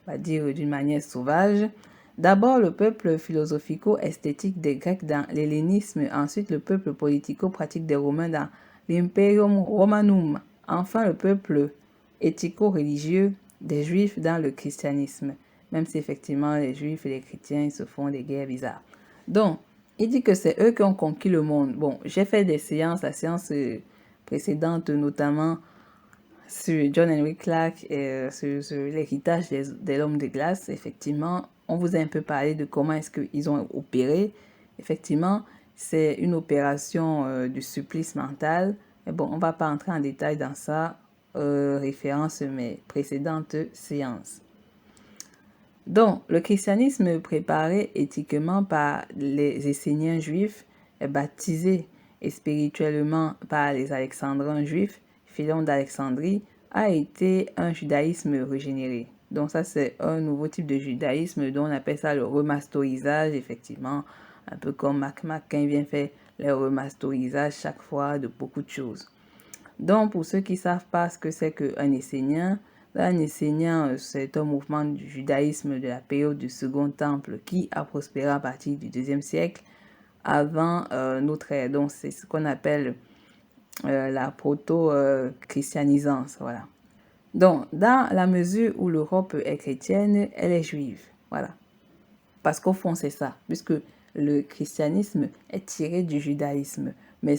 on va dire d'une manière sauvage. D'abord le peuple philosophico-esthétique des Grecs dans l'hellénisme, ensuite le peuple politico-pratique des Romains dans l'Imperium Romanum, enfin le peuple éthico-religieux des Juifs dans le christianisme, même si effectivement les Juifs et les chrétiens ils se font des guerres bizarres. Donc, il dit que c'est eux qui ont conquis le monde. Bon, j'ai fait des séances, la séance précédente notamment sur John Henry Clarke et sur l'héritage de l'homme de glace. Effectivement, on vous a un peu parlé de comment est-ce qu'ils ont opéré. Effectivement, c'est une opération du supplice mental. Mais bon, on ne va pas entrer en détail dans ça, référence mes précédentes séances. Donc, le christianisme préparé éthiquement par les Esséniens juifs, baptisé et spirituellement par les Alexandrins juifs, Philon d'Alexandrie, a été un judaïsme régénéré. Donc ça, c'est un nouveau type de judaïsme dont on appelle ça le remasterisage, effectivement, un peu comme Mac quand il vient faire le remasterisage chaque fois de beaucoup de choses. Donc, pour ceux qui ne savent pas ce que c'est qu'un Essénien, un Essénien, c'est un mouvement du judaïsme de la période du Second Temple qui a prospéré à partir du IIe siècle avant notre ère. Donc, c'est ce qu'on appelle la proto-christianisance, voilà. Donc, dans la mesure où l'Europe est chrétienne, elle est juive, voilà. Parce qu'au fond, c'est ça, puisque le christianisme est tiré du judaïsme. Mais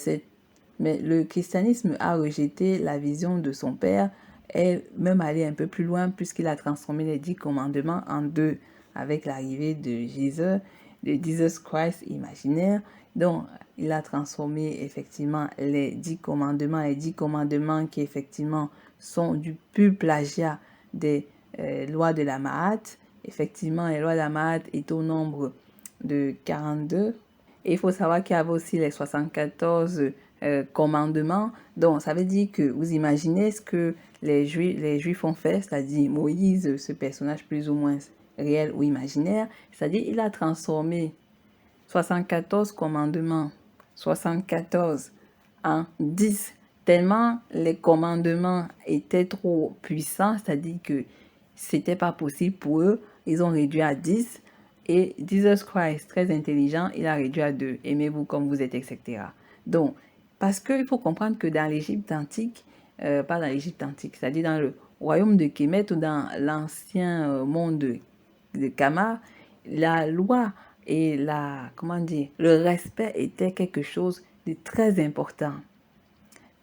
le christianisme a rejeté la vision de son père et même allé un peu plus loin puisqu'il a transformé les 10 commandements en 2 avec l'arrivée de Jesus Christ imaginaire. Donc, il a transformé effectivement les 10 commandements qui effectivement sont du pur plagiat des lois de la Mahat. Effectivement, les lois de la Mahat est au nombre de 42. Et il faut savoir qu'il y avait aussi les 74 commandements. Donc, ça veut dire que vous imaginez ce que les Juifs ont fait, c'est-à-dire Moïse, ce personnage plus ou moins réel ou imaginaire, c'est-à-dire il a transformé 74 commandements, 74 en 10, tellement les commandements étaient trop puissants, c'est-à-dire que c'était pas possible pour eux, ils ont réduit à 10. Et Jesus Christ, très intelligent, il a réduit à 2. Aimez-vous comme vous êtes, etc. Donc, parce qu'il faut comprendre que dans l'Égypte antique, pas dans l'Égypte antique, c'est-à-dire dans le royaume de Kémet ou dans l'ancien monde de Kama, la loi et le respect était quelque chose de très important.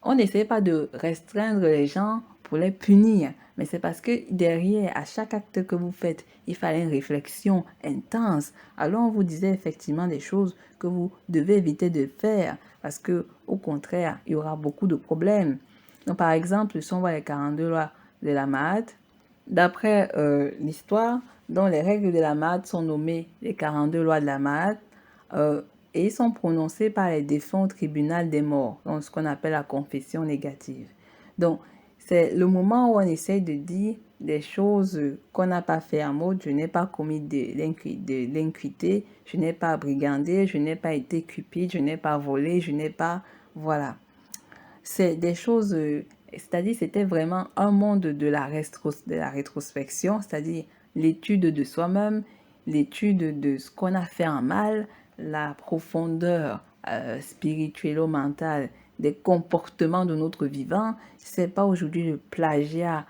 On n'essayait pas de restreindre les gens pour les punir, mais c'est parce que derrière, à chaque acte que vous faites, il fallait une réflexion intense. Alors on vous disait effectivement des choses que vous devez éviter de faire, parce que au contraire, il y aura beaucoup de problèmes. Donc par exemple, si on voit les 42 lois de la Mahat, d'après l'histoire, dont les règles de la Mahat sont nommées les 42 lois de la Mahat, et ils sont prononcés par les défunts au tribunal des morts, donc ce qu'on appelle la confession négative. Donc, c'est le moment où on essaie de dire des choses qu'on n'a pas fait en mode je n'ai pas commis de l'inquité, je n'ai pas brigandé, je n'ai pas été cupide, je n'ai pas volé, je n'ai pas... Voilà. C'est des choses... c'est-à-dire c'était vraiment un monde de la rétrospection, c'est-à-dire l'étude de soi-même, l'étude de ce qu'on a fait en mal, la profondeur spirituelle-mentale des comportements de notre vivant. C'est pas aujourd'hui le plagiat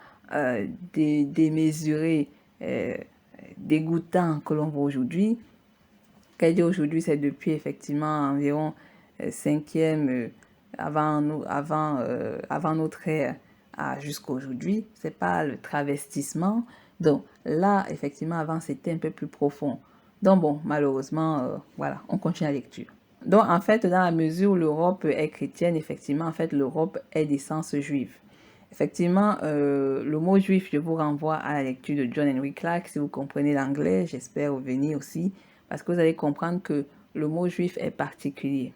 démesuré, dégoûtant que l'on voit aujourd'hui. Qu'elle dit aujourd'hui, c'est depuis effectivement environ 5e avant notre ère jusqu'à aujourd'hui. C'est pas le travestissement. Donc là, effectivement, avant, c'était un peu plus profond. Donc bon, malheureusement, voilà, on continue la lecture. Donc en fait, dans la mesure où l'Europe est chrétienne, effectivement, en fait, l'Europe est d'essence juive. Effectivement, le mot juif, je vous renvoie à la lecture de John Henry Clarke, si vous comprenez l'anglais, j'espère revenir aussi, parce que vous allez comprendre que le mot juif est particulier.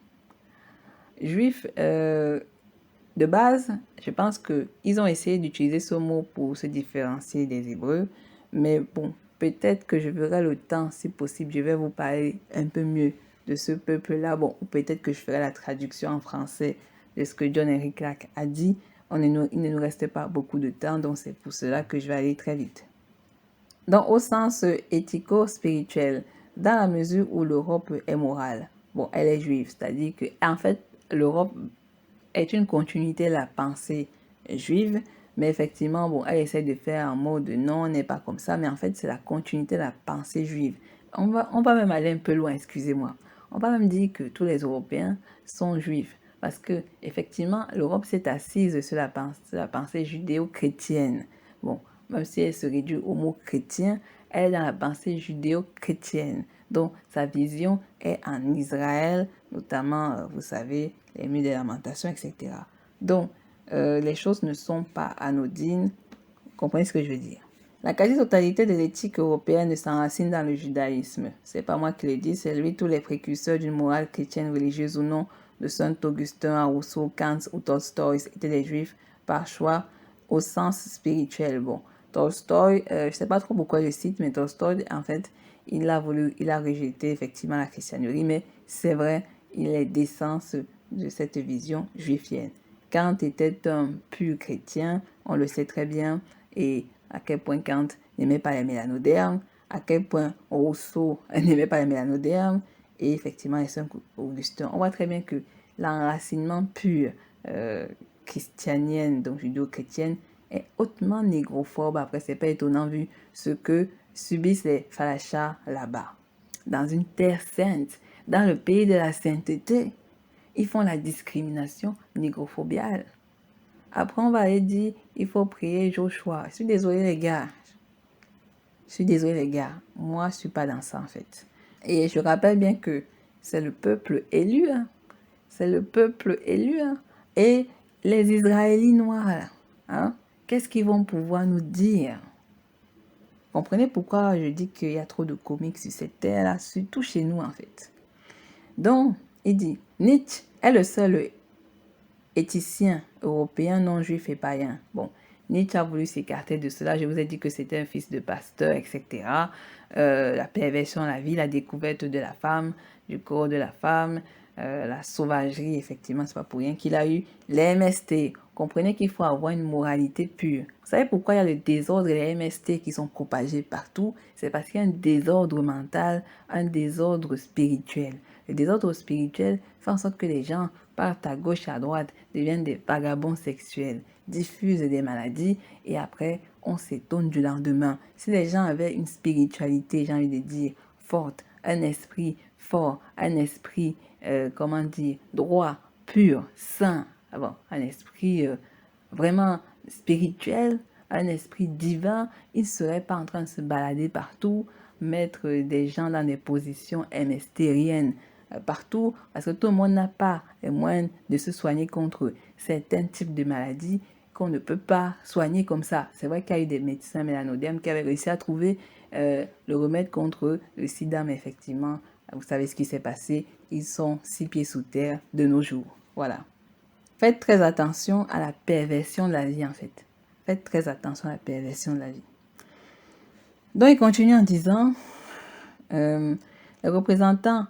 Juif, de base, je pense qu'ils ont essayé d'utiliser ce mot pour se différencier des Hébreux, mais bon, peut-être que je verrai le temps, si possible, je vais vous parler un peu mieux de ce peuple-là. Bon, ou peut-être que je ferai la traduction en français de ce que John Henry Clarke a dit. Il ne nous reste pas beaucoup de temps, donc c'est pour cela que je vais aller très vite. Donc, au sens éthico-spirituel, dans la mesure où l'Europe est morale, bon, elle est juive, c'est-à-dire que, en fait, l'Europe est une continuité de la pensée juive, mais effectivement, bon, elle essaie de faire en mode non, on n'est pas comme ça, mais en fait, c'est la continuité de la pensée juive. On va même aller un peu loin, excusez-moi. On va même dire que tous les Européens sont juifs, parce que effectivement, l'Europe s'est assise sur la pensée judéo-chrétienne. Bon, même si elle se réduit au mot chrétien, elle est dans la pensée judéo-chrétienne. Donc, sa vision est en Israël, notamment, vous savez, les murs des lamentations, etc. Donc, les choses ne sont pas anodines. Vous comprenez ce que je veux dire? La quasi-totalité de l'éthique européenne s'enracine dans le judaïsme. C'est pas moi qui le dis, c'est lui, tous les précurseurs d'une morale chrétienne, religieuse ou non, de Saint Augustin à Rousseau, Kant ou Tolstoï étaient des juifs par choix au sens spirituel. Bon, Tolstoï, je sais pas trop pourquoi je cite, mais Tolstoï, en fait, il a rejeté effectivement la christianerie, mais c'est vrai, il est d'essence de cette vision juifienne. Kant était un pur chrétien, on le sait très bien, et à quel point Kant n'aimait pas les mélanodermes, à quel point Rousseau n'aimait pas les mélanodermes, et effectivement les Saint Augustin. On voit très bien que l'enracinement pur christianien, donc judéo-chrétienne, est hautement négrophobe. Après, c'est pas étonnant vu ce que subissent les falachas là-bas. Dans une terre sainte, dans le pays de la sainteté, ils font la discrimination négrophobiale. Après, on va aller dire, il faut prier Joshua. Je suis désolée les gars. Moi, je suis pas dans ça en fait. Et je rappelle bien que c'est le peuple élu. Hein. C'est le peuple élu. Hein. Et les Israéliens noirs, hein, qu'est-ce qu'ils vont pouvoir nous dire? Comprenez pourquoi je dis qu'il y a trop de comiques sur cette terre-là, surtout chez nous en fait. Donc, il dit, Nietzsche est le seul éthicien européen non juif et païen. Bon, Nietzsche a voulu s'écarter de cela. Je vous ai dit que c'était un fils de pasteur, etc. La perversion de la vie, la découverte de la femme, du corps de la femme, la sauvagerie, effectivement, c'est pas pour rien qu'il a eu les MST. Comprenez qu'il faut avoir une moralité pure. Vous savez pourquoi il y a le désordre et les MST qui sont propagés partout? C'est parce qu'il y a un désordre mental, un désordre spirituel. Le désordre spirituel fait en sorte que les gens partent à gauche, à droite, deviennent des vagabonds sexuels, diffusent des maladies et après, on s'étonne du lendemain. Si les gens avaient une spiritualité, j'ai envie de dire, forte, un esprit fort, un esprit, comment dire, droit, pur, saint, un esprit vraiment spirituel, un esprit divin, ils ne seraient pas en train de se balader partout, mettre des gens dans des positions MSTriennes partout, parce que tout le monde n'a pas les moyens de se soigner contre certains types de maladies qu'on ne peut pas soigner comme ça. C'est vrai qu'il y a eu des médecins mélanodermes qui avaient réussi à trouver le remède contre le sida, mais effectivement, vous savez ce qui s'est passé, ils sont 6 pieds sous terre de nos jours. Voilà. Faites très attention à la perversion de la vie, en fait. Faites très attention à la perversion de la vie. Donc, il continue en disant, les représentants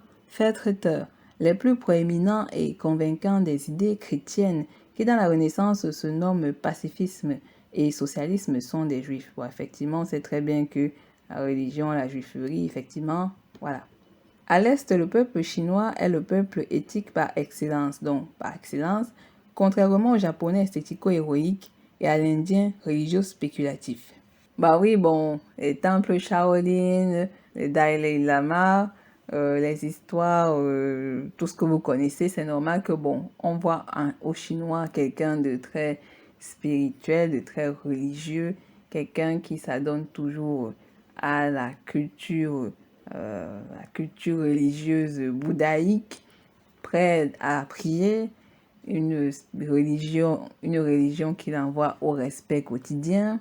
traiteurs les plus proéminents et convaincants des idées chrétiennes qui, dans la Renaissance, se nomment pacifisme et socialisme, sont des juifs. Bon, effectivement, on sait très bien que la religion, la juiferie, effectivement, voilà. À l'Est, le peuple chinois est le peuple éthique par excellence. Donc, par excellence, contrairement au japonais esthético-héroïque et à l'indien religieux-spéculatif. Bah oui, bon, les temples Shaolin, le Dalai Lama, les histoires, tout ce que vous connaissez, c'est normal que, bon, on voit au Chinois quelqu'un de très spirituel, de très religieux, quelqu'un qui s'adonne toujours à la culture religieuse bouddhaïque, prêt à prier, une religion qui l'envoie au respect quotidien.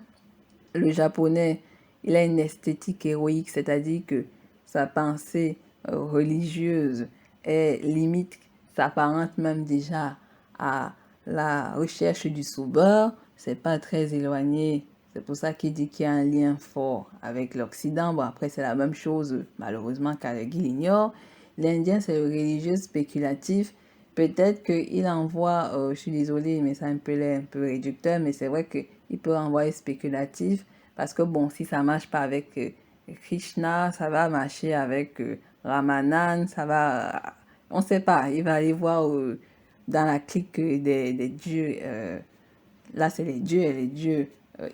Le japonais, il a une esthétique héroïque, c'est-à-dire que sa pensée religieuse est limite, s'apparente même déjà à la recherche du sauveur. C'est pas très éloigné. C'est pour ça qu'il dit qu'il y a un lien fort avec l'Occident. Bon, après, c'est la même chose, malheureusement, Carnegie l'ignore. L'Indien, c'est le religieux spéculatif. Peut-être qu'il envoie, je suis désolée, mais c'est un peu réducteur, mais c'est vrai qu'il peut envoyer spéculatif. Parce que bon, si ça marche pas avec Krishna, ça va marcher avec Ramanan, ça va... on ne sait pas, il va aller voir dans la clique des dieux, là c'est les dieux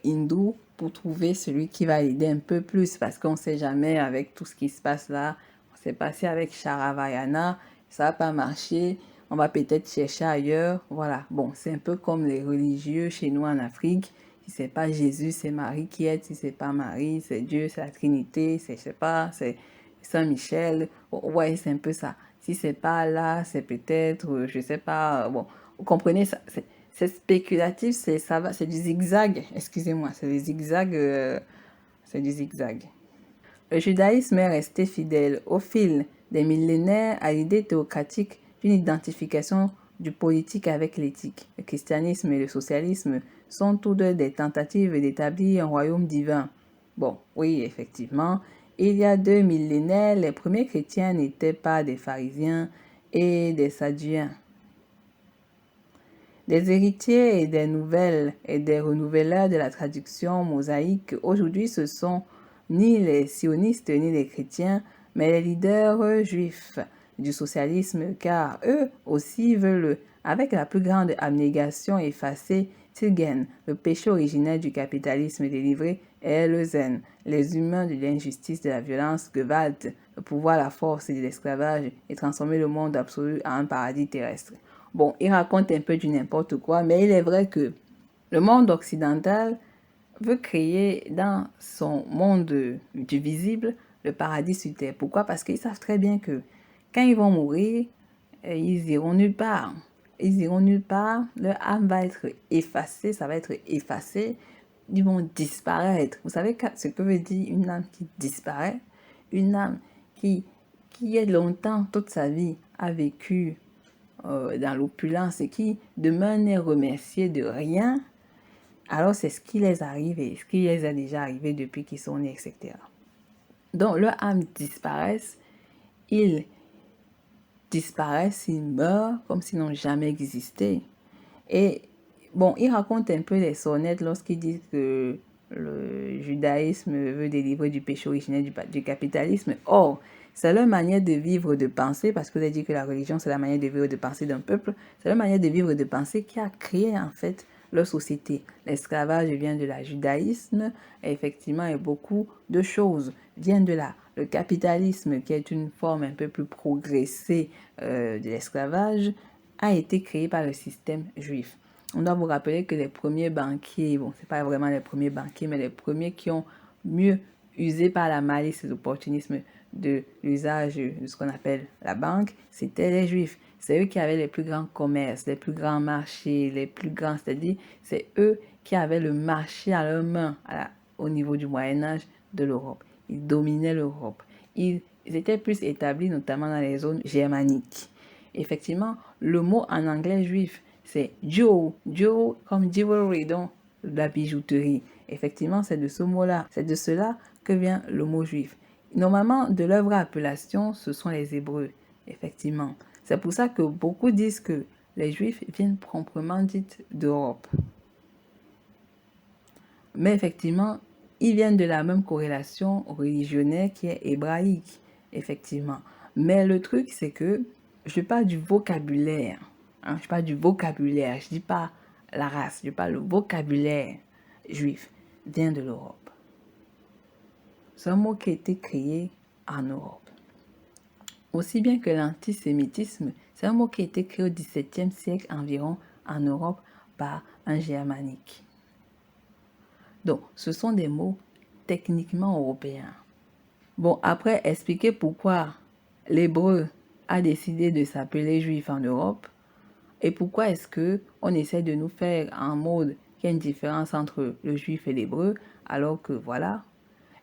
hindous, pour trouver celui qui va l'aider un peu plus, parce qu'on ne sait jamais avec tout ce qui se passe là. On s'est passé avec Charavayana, ça va pas marcher, on va peut-être chercher ailleurs. Voilà, bon, c'est un peu comme les religieux chez nous en Afrique. Si c'est pas Jésus, c'est Marie qui aide. Si c'est pas Marie, c'est Dieu, c'est la Trinité, c'est, je sais pas, c'est Saint-Michel. Ouais, c'est un peu ça. Si c'est pas là, c'est peut-être, je sais pas, bon, vous comprenez ça, c'est spéculatif, c'est du zigzag, excusez-moi, c'est du zigzag, c'est du zigzag. Le judaïsme est resté fidèle au fil des millénaires à l'idée théocratique d'une identification du politique avec l'éthique. Le christianisme et le socialisme sont tous deux des tentatives d'établir un royaume divin. Bon, oui, effectivement, il y a 2 millénaires, les premiers chrétiens n'étaient pas des pharisiens et des sadduéens. Des héritiers et des nouvelles et des renouveleurs de la traduction mosaïque, aujourd'hui ce sont ni les sionistes ni les chrétiens, mais les leaders juifs du socialisme, car eux aussi veulent, avec la plus grande abnégation, effacer Tilgen, le péché originel du capitalisme délivré, et le zen, les humains de l'injustice, de la violence, Gewalt, le pouvoir, la force et de l'esclavage, et transformer le monde absolu en un paradis terrestre. Bon, il raconte un peu du n'importe quoi, mais il est vrai que le monde occidental veut créer dans son monde du visible le paradis sur terre. Pourquoi? Parce qu'ils savent très bien que quand ils vont mourir, ils iront nulle part. Ils iront nulle part, leur âme va être effacée, ça va être effacé, ils vont disparaître. Vous savez ce que veut dire une âme qui disparaît? Une âme qui est longtemps, toute sa vie, a vécu dans l'opulence et qui demain n'est remercié de rien, alors c'est ce qui les arrive et ce qui les a déjà arrivé depuis qu'ils sont nés, etc. Donc leur âme disparaissent, ils disparaissent, ils meurent comme s'ils n'ont jamais existé. Et bon, il raconte un peu les sonnettes lorsqu'il dit que le judaïsme veut délivrer du péché originel du capitalisme. Or, c'est leur manière de vivre, de penser, parce que vous avez dit que la religion, c'est la manière de vivre, de penser d'un peuple. C'est leur manière de vivre, de penser qui a créé, en fait, leur société. L'esclavage vient de la judaïsme, et effectivement, et beaucoup de choses viennent de là. Le capitalisme, qui est une forme un peu plus progressée de l'esclavage, a été créé par le système juif. On doit vous rappeler que les premiers banquiers, bon, c'est pas vraiment les premiers banquiers, mais les premiers qui ont mieux usé par la malice et l'opportunisme de l'usage de ce qu'on appelle la banque, c'était les juifs. C'est eux qui avaient les plus grands commerces, les plus grands marchés, les plus grands, c'est-à-dire c'est eux qui avaient le marché à leurs mains au niveau du Moyen-Âge de l'Europe. Ils dominaient l'Europe. Ils étaient plus établis notamment dans les zones germaniques. Effectivement, le mot en anglais juif, c'est Joe comme jewelry, donc la bijouterie. Effectivement, c'est de ce mot-là, c'est de cela que vient le mot juif. Normalement, de leur vraie appellation, ce sont les Hébreux, effectivement. C'est pour ça que beaucoup disent que les Juifs viennent proprement dites d'Europe. Mais effectivement, ils viennent de la même corrélation religionnaire qui est hébraïque, effectivement. Mais le truc, c'est que je parle du vocabulaire. Hein, je parle du vocabulaire, je dis pas la race, je parle le vocabulaire juif vient de l'Europe. C'est un mot qui a été créé en Europe. Aussi bien que l'antisémitisme, c'est un mot qui a été créé au XVIIe siècle environ en Europe par un germanique. Donc, ce sont des mots techniquement européens. Bon, après, expliquer pourquoi l'hébreu a décidé de s'appeler juif en Europe. Et pourquoi est-ce que on essaie de nous faire en mode qu'il y a une différence entre le juif et l'hébreu, alors que voilà.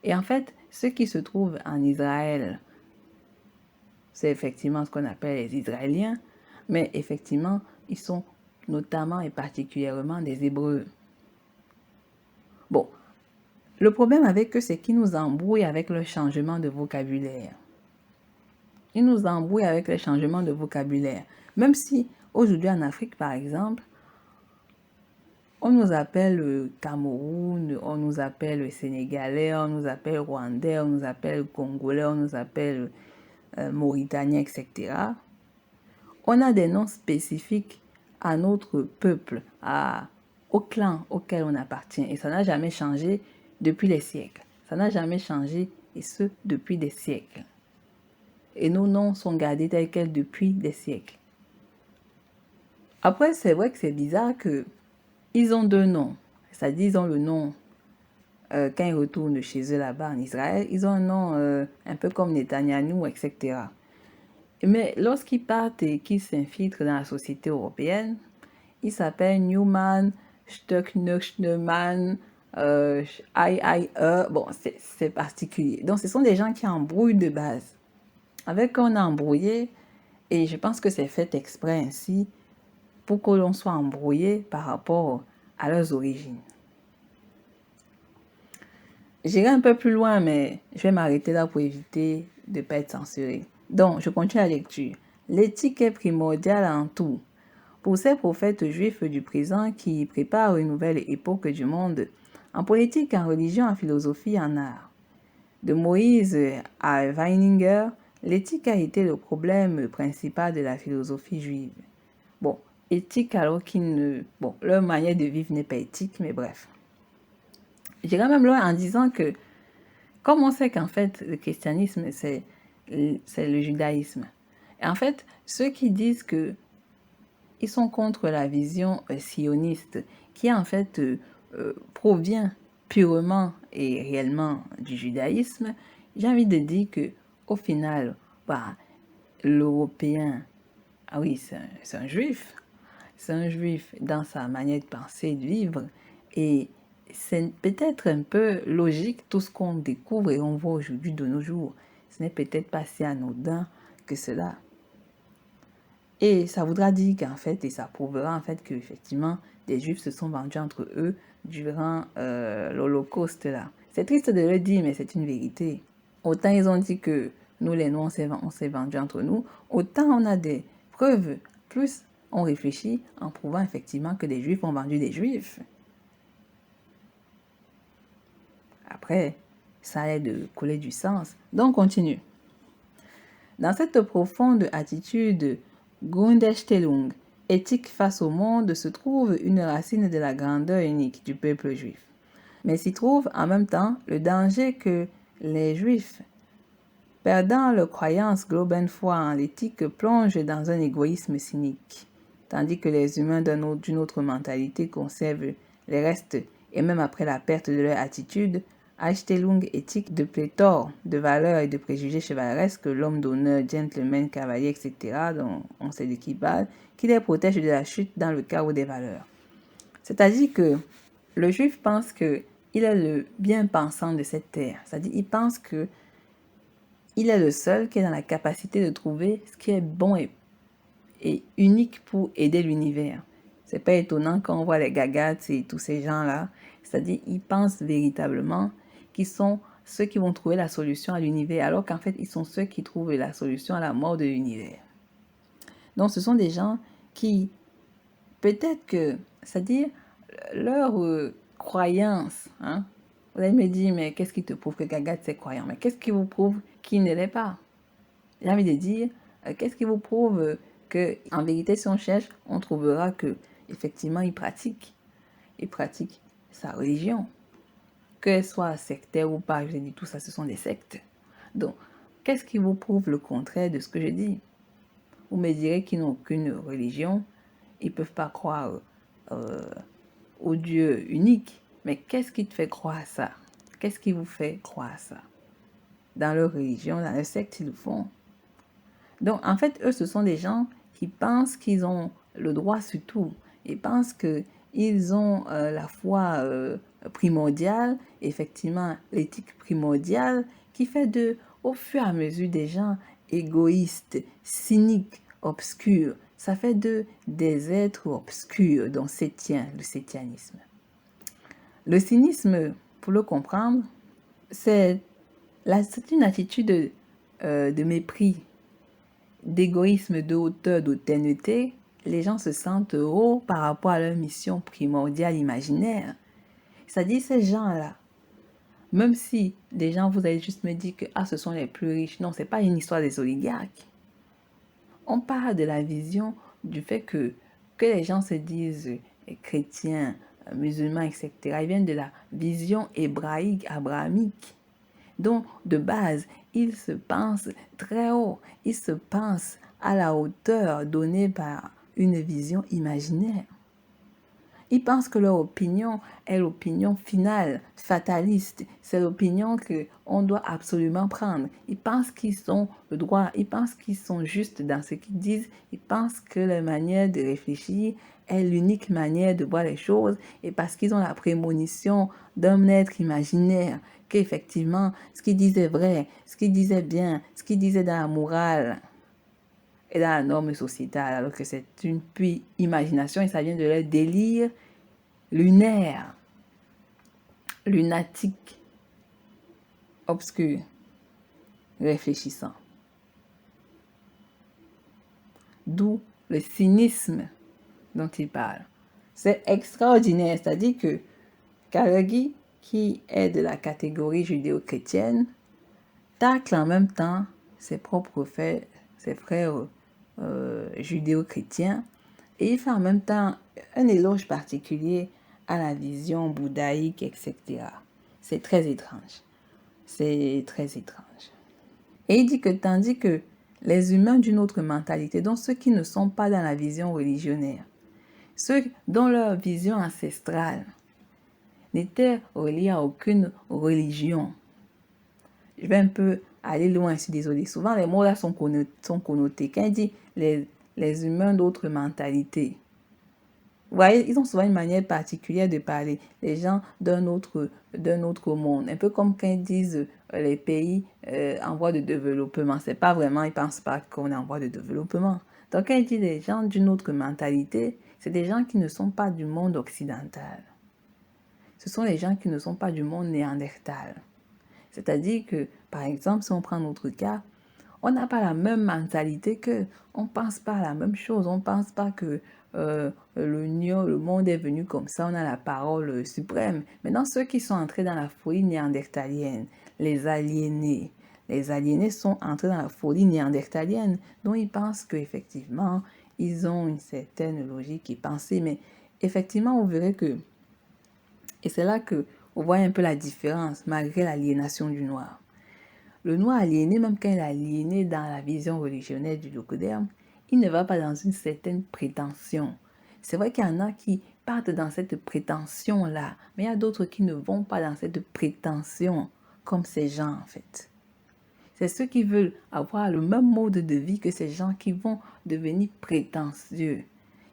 Et en fait, ceux qui se trouvent en Israël, c'est effectivement ce qu'on appelle les Israéliens, mais effectivement, ils sont notamment et particulièrement des Hébreux. Bon, le problème avec eux, c'est qu'ils nous embrouillent avec le changement de vocabulaire. Ils nous embrouillent avec les changements de vocabulaire. Même si, aujourd'hui en Afrique, par exemple, on nous appelle Cameroun, on nous appelle Sénégalais, on nous appelle Rwandais, on nous appelle Congolais, on nous appelle Mauritaniens, etc. On a des noms spécifiques à notre peuple, au clan auquel on appartient. Et ça n'a jamais changé depuis les siècles. Ça n'a jamais changé, et ce, depuis des siècles. Et nos noms sont gardés tels quels depuis des siècles. Après, c'est vrai que c'est bizarre qu'ils ont deux noms. C'est-à-dire, ils ont le nom, quand ils retournent chez eux là-bas en Israël, ils ont un nom un peu comme Netanyahou, etc. Mais lorsqu'ils partent et qu'ils s'infiltrent dans la société européenne, ils s'appellent Newman, Stöcknöchnemann, bon, c'est particulier. Donc, ce sont des gens qui embrouillent de base. Avec eux, on a embrouillé, et je pense que c'est fait exprès ainsi, pour que l'on soit embrouillé par rapport à leurs origines. J'irai un peu plus loin, mais je vais m'arrêter là pour éviter de ne pas être censuré. Donc, je continue la lecture. L'éthique est primordiale en tout. Pour ces prophètes juifs du présent qui préparent une nouvelle époque du monde, en politique, en religion, en philosophie, en art. De Moïse à Weininger, l'éthique a été le problème principal de la philosophie juive. Bon, éthique alors Bon, leur manière de vivre n'est pas éthique, mais bref. J'irai même loin en disant que, comme on sait qu'en fait, le christianisme, c'est le judaïsme. Et en fait, ceux qui disent que ils sont contre la vision sioniste, qui en fait provient purement et réellement du judaïsme, j'ai envie de dire que au final, bah, l'Européen, ah oui, c'est un juif. C'est un juif dans sa manière de penser et de vivre. Et c'est peut-être un peu logique tout ce qu'on découvre et on voit aujourd'hui de nos jours. Ce n'est peut-être pas si anodin que cela. Et ça voudra dire qu'en fait, et ça prouvera en fait qu'effectivement, des juifs se sont vendus entre eux durant l'Holocauste là. C'est triste de le dire, mais c'est une vérité. Autant ils ont dit que nous, les Noirs, on s'est vendus entre nous, autant on a des preuves, plus on réfléchit en prouvant effectivement que des juifs ont vendu des juifs. Après, ça a de coller du sens. Donc, on continue. Dans cette profonde attitude Grundstellung, éthique face au monde, se trouve une racine de la grandeur unique du peuple juif. Mais s'y trouve en même temps le danger que les juifs, perdant leur croyance globale foi en l'éthique, plongent dans un égoïsme cynique, tandis que les humains d'une autre mentalité conservent les restes, et même après la perte de leur attitude, Einstellung éthique de pléthore de valeurs et de préjugés chevaleresques, l'homme d'honneur, gentleman, cavalier, etc., dont on sait de qui parle, qui les protège de la chute dans le chaos des valeurs. C'est-à-dire que le juif pense qu'il est le bien-pensant de cette terre. C'est-à-dire qu'il pense qu'il est le seul qui est dans la capacité de trouver ce qui est bon et unique pour aider l'univers. C'est pas étonnant quand on voit les Gagats et tous ces gens-là. C'est-à-dire qu'ils pensent véritablement qu'ils sont ceux qui vont trouver la solution à l'univers, alors qu'en fait, ils sont ceux qui trouvent la solution à la mort de l'univers. Donc, ce sont des gens qui, peut-être que, c'est-à-dire, leur croyance, hein, vous allez me dire, mais qu'est-ce qui te prouve que Gagat c'est croyant? Mais qu'est-ce qui vous prouve qu'il ne l'est pas? J'ai envie de dire, qu'est-ce qui vous prouve que, en vérité, si on cherche, on trouvera que, effectivement, il pratique sa religion. Qu'elle soit sectaire ou pas, je vous ai dit, tout ça, ce sont des sectes. Donc, qu'est-ce qui vous prouve le contraire de ce que je dis? Vous me direz qu'ils n'ont aucune religion, ils ne peuvent pas croire au Dieu unique. Mais qu'est-ce qui te fait croire à ça? Qu'est-ce qui vous fait croire à ça? Dans leur religion, dans leur secte, ils le font. Donc, en fait, eux, ce sont des gens qui pensent qu'ils ont le droit sur tout. Ils pensent qu'ils ont la foi primordiale, effectivement l'éthique primordiale, qui fait au fur et à mesure des gens égoïstes, cyniques, obscurs. Ça fait des êtres obscurs dont le septianisme. Le cynisme, pour le comprendre, c'est une attitude de mépris, d'égoïsme, de hauteur, d'authenticité. Les gens se sentent hauts par rapport à leur mission primordiale imaginaire. C'est-à-dire ces gens-là, même si des gens, vous allez juste me dire que ce sont les plus riches. Non, ce n'est pas une histoire des oligarques. On parle de la vision du fait que les gens se disent chrétiens, musulmans, etc. Ils viennent de la vision hébraïque, abrahamique. Donc, de base, ils se pensent très haut. Ils se pensent à la hauteur donnée par une vision imaginaire. Ils pensent que leur opinion est l'opinion finale, fataliste. C'est l'opinion qu'on doit absolument prendre. Ils pensent qu'ils sont le droit. Ils pensent qu'ils sont justes dans ce qu'ils disent. Ils pensent que leur manière de réfléchir est l'unique manière de voir les choses. Et parce qu'ils ont la prémonition d'un être imaginaire, qu'effectivement, ce qu'ils disaient vrai, ce qu'ils disaient bien, ce qu'ils disaient dans la morale et dans la norme sociétale, alors que c'est une pure imagination et ça vient de leur délire lunaire, lunatique, obscur, réfléchissant. D'où le cynisme dont il parle. C'est extraordinaire, c'est-à-dire que Carnegie, qui est de la catégorie judéo-chrétienne, tacle en même temps ses propres faits, ses frères judéo-chrétiens, et il fait en même temps un éloge particulier à la vision bouddhaïque, etc. C'est très étrange. C'est très étrange. Et il dit que tandis que les humains d'une autre mentalité, donc ceux qui ne sont pas dans la vision religionnaire, ceux dont leur vision ancestrale n'était reliée à aucune religion. Je vais un peu aller loin, je suis désolée. Souvent, les mots là sont connotés. Quand il dit les humains d'autres mentalités, vous voyez, ils ont souvent une manière particulière de parler. Les gens d'un autre monde. Un peu comme quand ils disent les pays en voie de développement. C'est pas vraiment, ils pensent pas qu'on est en voie de développement. Donc quand ils disent les gens d'une autre mentalité, c'est des gens qui ne sont pas du monde occidental. Ce sont les gens qui ne sont pas du monde néandertal. C'est-à-dire que, par exemple, si on prend notre cas, on n'a pas la même mentalité qu'eux. On ne pense pas à la même chose. On ne pense pas que le monde est venu comme ça. On a la parole suprême. Maintenant, ceux qui sont entrés dans la folie néandertalienne, les aliénés sont entrés dans la folie néandertalienne, dont ils pensent qu'effectivement, ils ont une certaine logique et pensée. Mais effectivement, vous verrez que, et c'est là que on voit un peu la différence, malgré l'aliénation du noir. Le noir aliéné, même quand il est aliéné dans la vision religionnaire du Lokoderm, il ne va pas dans une certaine prétention. C'est vrai qu'il y en a qui partent dans cette prétention-là, mais il y a d'autres qui ne vont pas dans cette prétention, comme ces gens en fait. C'est ceux qui veulent avoir le même mode de vie que ces gens qui vont devenir prétentieux,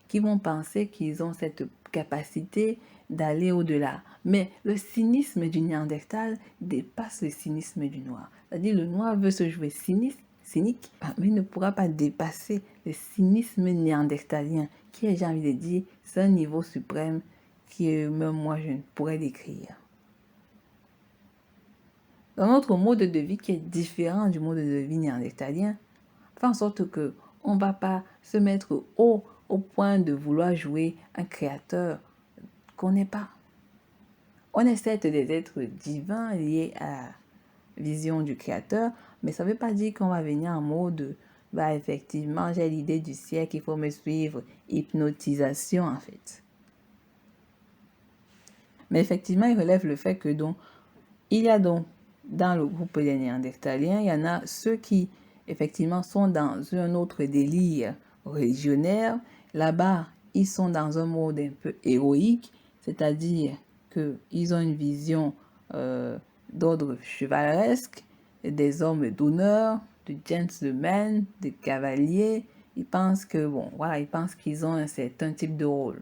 qui vont penser qu'ils ont cette capacité d'aller au-delà. Mais le cynisme du Néandertal dépasse le cynisme du noir. C'est-à-dire le noir veut se jouer cynique, mais il ne pourra pas dépasser le cynisme néandertalien, qui est, j'ai envie de dire, c'est un niveau suprême que même moi je ne pourrais décrire. Dans notre mode de vie qui est différent du mode de vie néandertalien, fait en sorte que on ne va pas se mettre haut au point de vouloir jouer un créateur qu'on n'est pas. On est certes des êtres divins liés à la vision du créateur, mais ça ne veut pas dire qu'on va venir en mode effectivement, j'ai l'idée du siècle, il faut me suivre, hypnotisation en fait. Mais effectivement, il relève le fait que il y a donc dans le groupe des Néandertaliens, il y en a ceux qui effectivement sont dans un autre délire religionnaire. Là-bas, ils sont dans un mode un peu héroïque, c'est-à-dire qu'ils ont une vision d'ordre chevaleresque, des hommes d'honneur, de gentlemen, de cavaliers, Ils pensent que, bon, voilà, ils pensent qu'ils ont un certain type de rôle.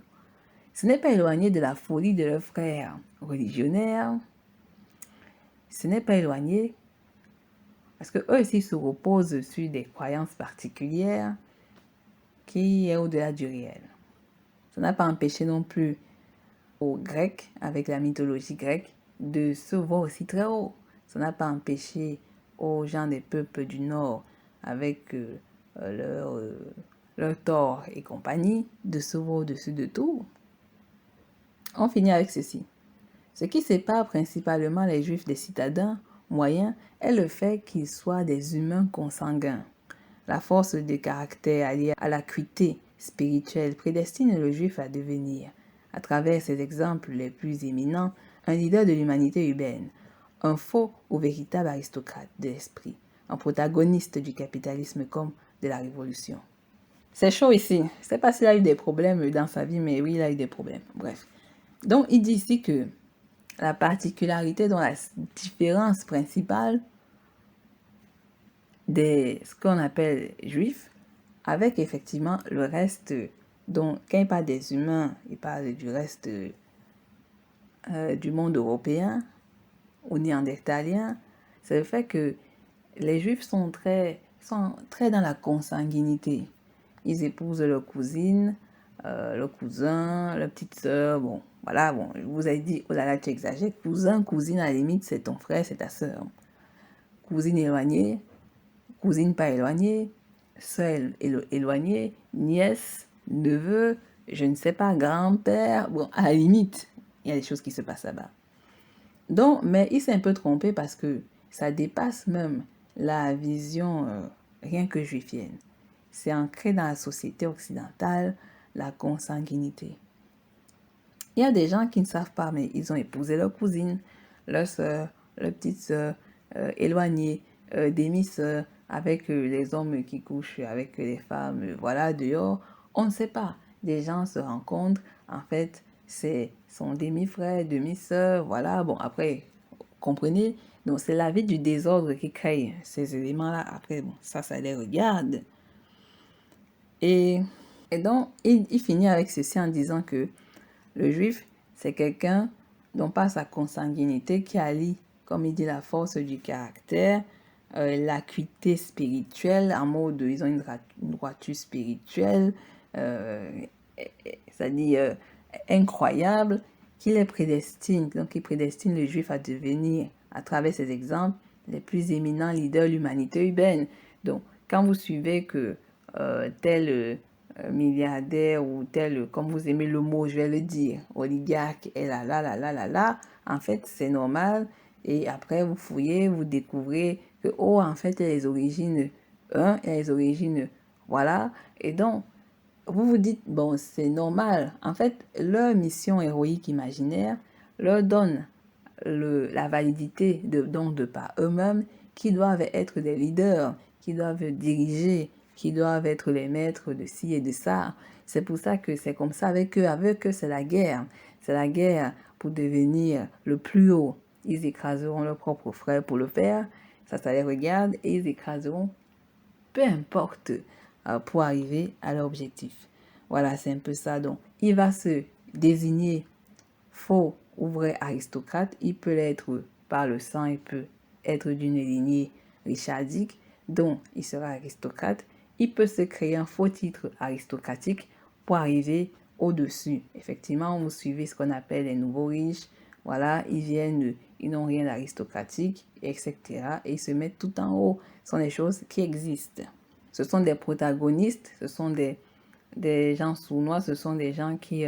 Ce n'est pas éloigné de la folie de leurs frères religionnaires. Ce n'est pas éloigné parce que eux aussi se reposent sur des croyances particulières qui est au-delà du réel. Ça n'a pas empêché non plus aux Grecs, avec la mythologie grecque, de se voir aussi très haut. Ça n'a pas empêché aux gens des peuples du Nord, avec leur Thor et compagnie, de se voir au-dessus de tout. On finit avec ceci. Ce qui sépare principalement les Juifs des citadins moyens est le fait qu'ils soient des humains consanguins. La force de caractère alliée à l'acuité spirituelle prédestine le Juif à devenir, à travers ses exemples les plus éminents, un leader de l'humanité urbaine, un faux ou véritable aristocrate de l'esprit, un protagoniste du capitalisme comme de la révolution. C'est chaud ici. Je ne sais pas s'il a eu des problèmes dans sa vie, mais oui, il a eu des problèmes. Bref. Donc, il dit ici que la particularité, dans la différence principale de ce qu'on appelle juifs, avec effectivement le reste, donc quand il parle des humains, il parle du reste du monde européen ou néandertalien, c'est le fait que les juifs sont très dans la consanguinité. Ils épousent leur cousine, leur cousin, leur petite sœur, bon, voilà, bon, vous avez dit, oh là là, tu exagères, cousin, cousine, à la limite, c'est ton frère, c'est ta sœur. Cousine éloignée, cousine pas éloignée, sœur éloignée, nièce, neveu, je ne sais pas, grand-père, bon, à la limite, il y a des choses qui se passent là-bas. Donc, mais il s'est un peu trompé parce que ça dépasse même la vision rien que juifienne. C'est ancré dans la société occidentale, la consanguinité. Il y a des gens qui ne savent pas, mais ils ont épousé leur cousine, leur soeur, leur petite soeur, éloignée, demi-sœur, avec les hommes qui couchent avec les femmes, voilà, dehors. On ne sait pas. Des gens se rencontrent, en fait, c'est son demi-frère, demi-sœur, voilà. Bon, après, comprenez? Donc, c'est la vie du désordre qui crée ces éléments-là. Après, bon, ça les regarde. Et donc, il finit avec ceci en disant que le juif, c'est quelqu'un dont par sa consanguinité qui allie, comme il dit, la force du caractère, l'acuité spirituelle, en mode, ils ont une droiture spirituelle, c'est-à-dire incroyable, qui les prédestine. Donc, il prédestine le juif à devenir, à travers ses exemples, les plus éminents leaders de l'humanité urbaine. Donc, quand vous suivez que tel milliardaire ou tel, comme vous aimez le mot, je vais le dire, oligarque, et là, en fait, c'est normal. Et après, vous fouillez, vous découvrez que, oh, en fait, il y a les origines, il y a les origines, voilà. Et donc, vous vous dites, bon, c'est normal. En fait, leur mission héroïque imaginaire leur donne la validité de par eux-mêmes, qui doivent être des leaders, qui doivent diriger, qui doivent être les maîtres de ci et de ça. C'est pour ça que c'est comme ça avec eux. Avec eux, c'est la guerre. C'est la guerre pour devenir le plus haut. Ils écraseront leurs propres frères pour le faire. Ça les regarde et ils écraseront, peu importe, pour arriver à leur objectif. Voilà, c'est un peu ça. Donc, il va se désigner faux ou vrai aristocrate. Il peut l'être par le sang, il peut être d'une lignée richardique, donc il sera aristocrate. Il peut se créer un faux titre aristocratique pour arriver au-dessus. Effectivement, vous suivez ce qu'on appelle les nouveaux riches. Voilà, ils n'ont rien d'aristocratique, etc. Et ils se mettent tout en haut. Ce sont des choses qui existent. Ce sont des protagonistes, ce sont des gens sournois, ce sont des gens qui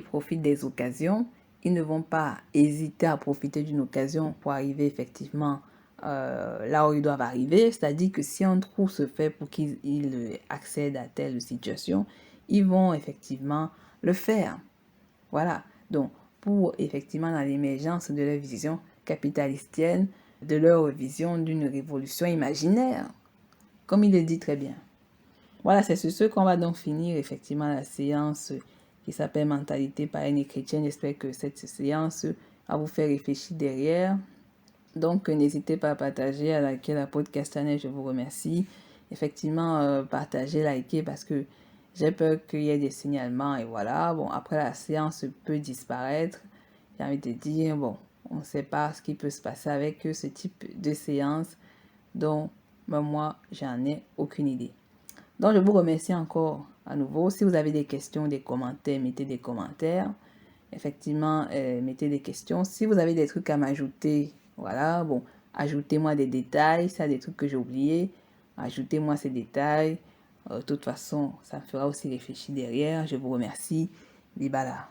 profitent des occasions. Ils ne vont pas hésiter à profiter d'une occasion pour arriver effectivement là où ils doivent arriver. C'est-à-dire que si un trou se fait pour qu'ils accèdent à telle situation, ils vont effectivement le faire. Voilà. Donc, pour effectivement dans l'émergence de leur vision capitalistienne, de leur vision d'une révolution imaginaire, comme il le dit très bien. Voilà, c'est sur ce qu'on va donc finir effectivement la séance qui s'appelle Mentalité païenne et chrétienne. J'espère que cette séance va vous faire réfléchir derrière. Donc, n'hésitez pas à partager, à liker la podcast channel. Je vous remercie. effectivement partager, liker parce que j'ai peur qu'il y ait des signalements et voilà. Bon, après la séance peut disparaître. J'ai envie de dire, bon, on ne sait pas ce qui peut se passer avec ce type de séance. Donc, moi, j'en ai aucune idée. Donc, je vous remercie encore à nouveau. Si vous avez des questions, des commentaires, mettez des commentaires. Effectivement, mettez des questions. Si vous avez des trucs à m'ajouter, voilà, bon, ajoutez-moi des détails. Ça, des trucs que j'ai oubliés, ajoutez-moi ces détails. De toute façon, ça me fera aussi réfléchir derrière. Je vous remercie. Bibala.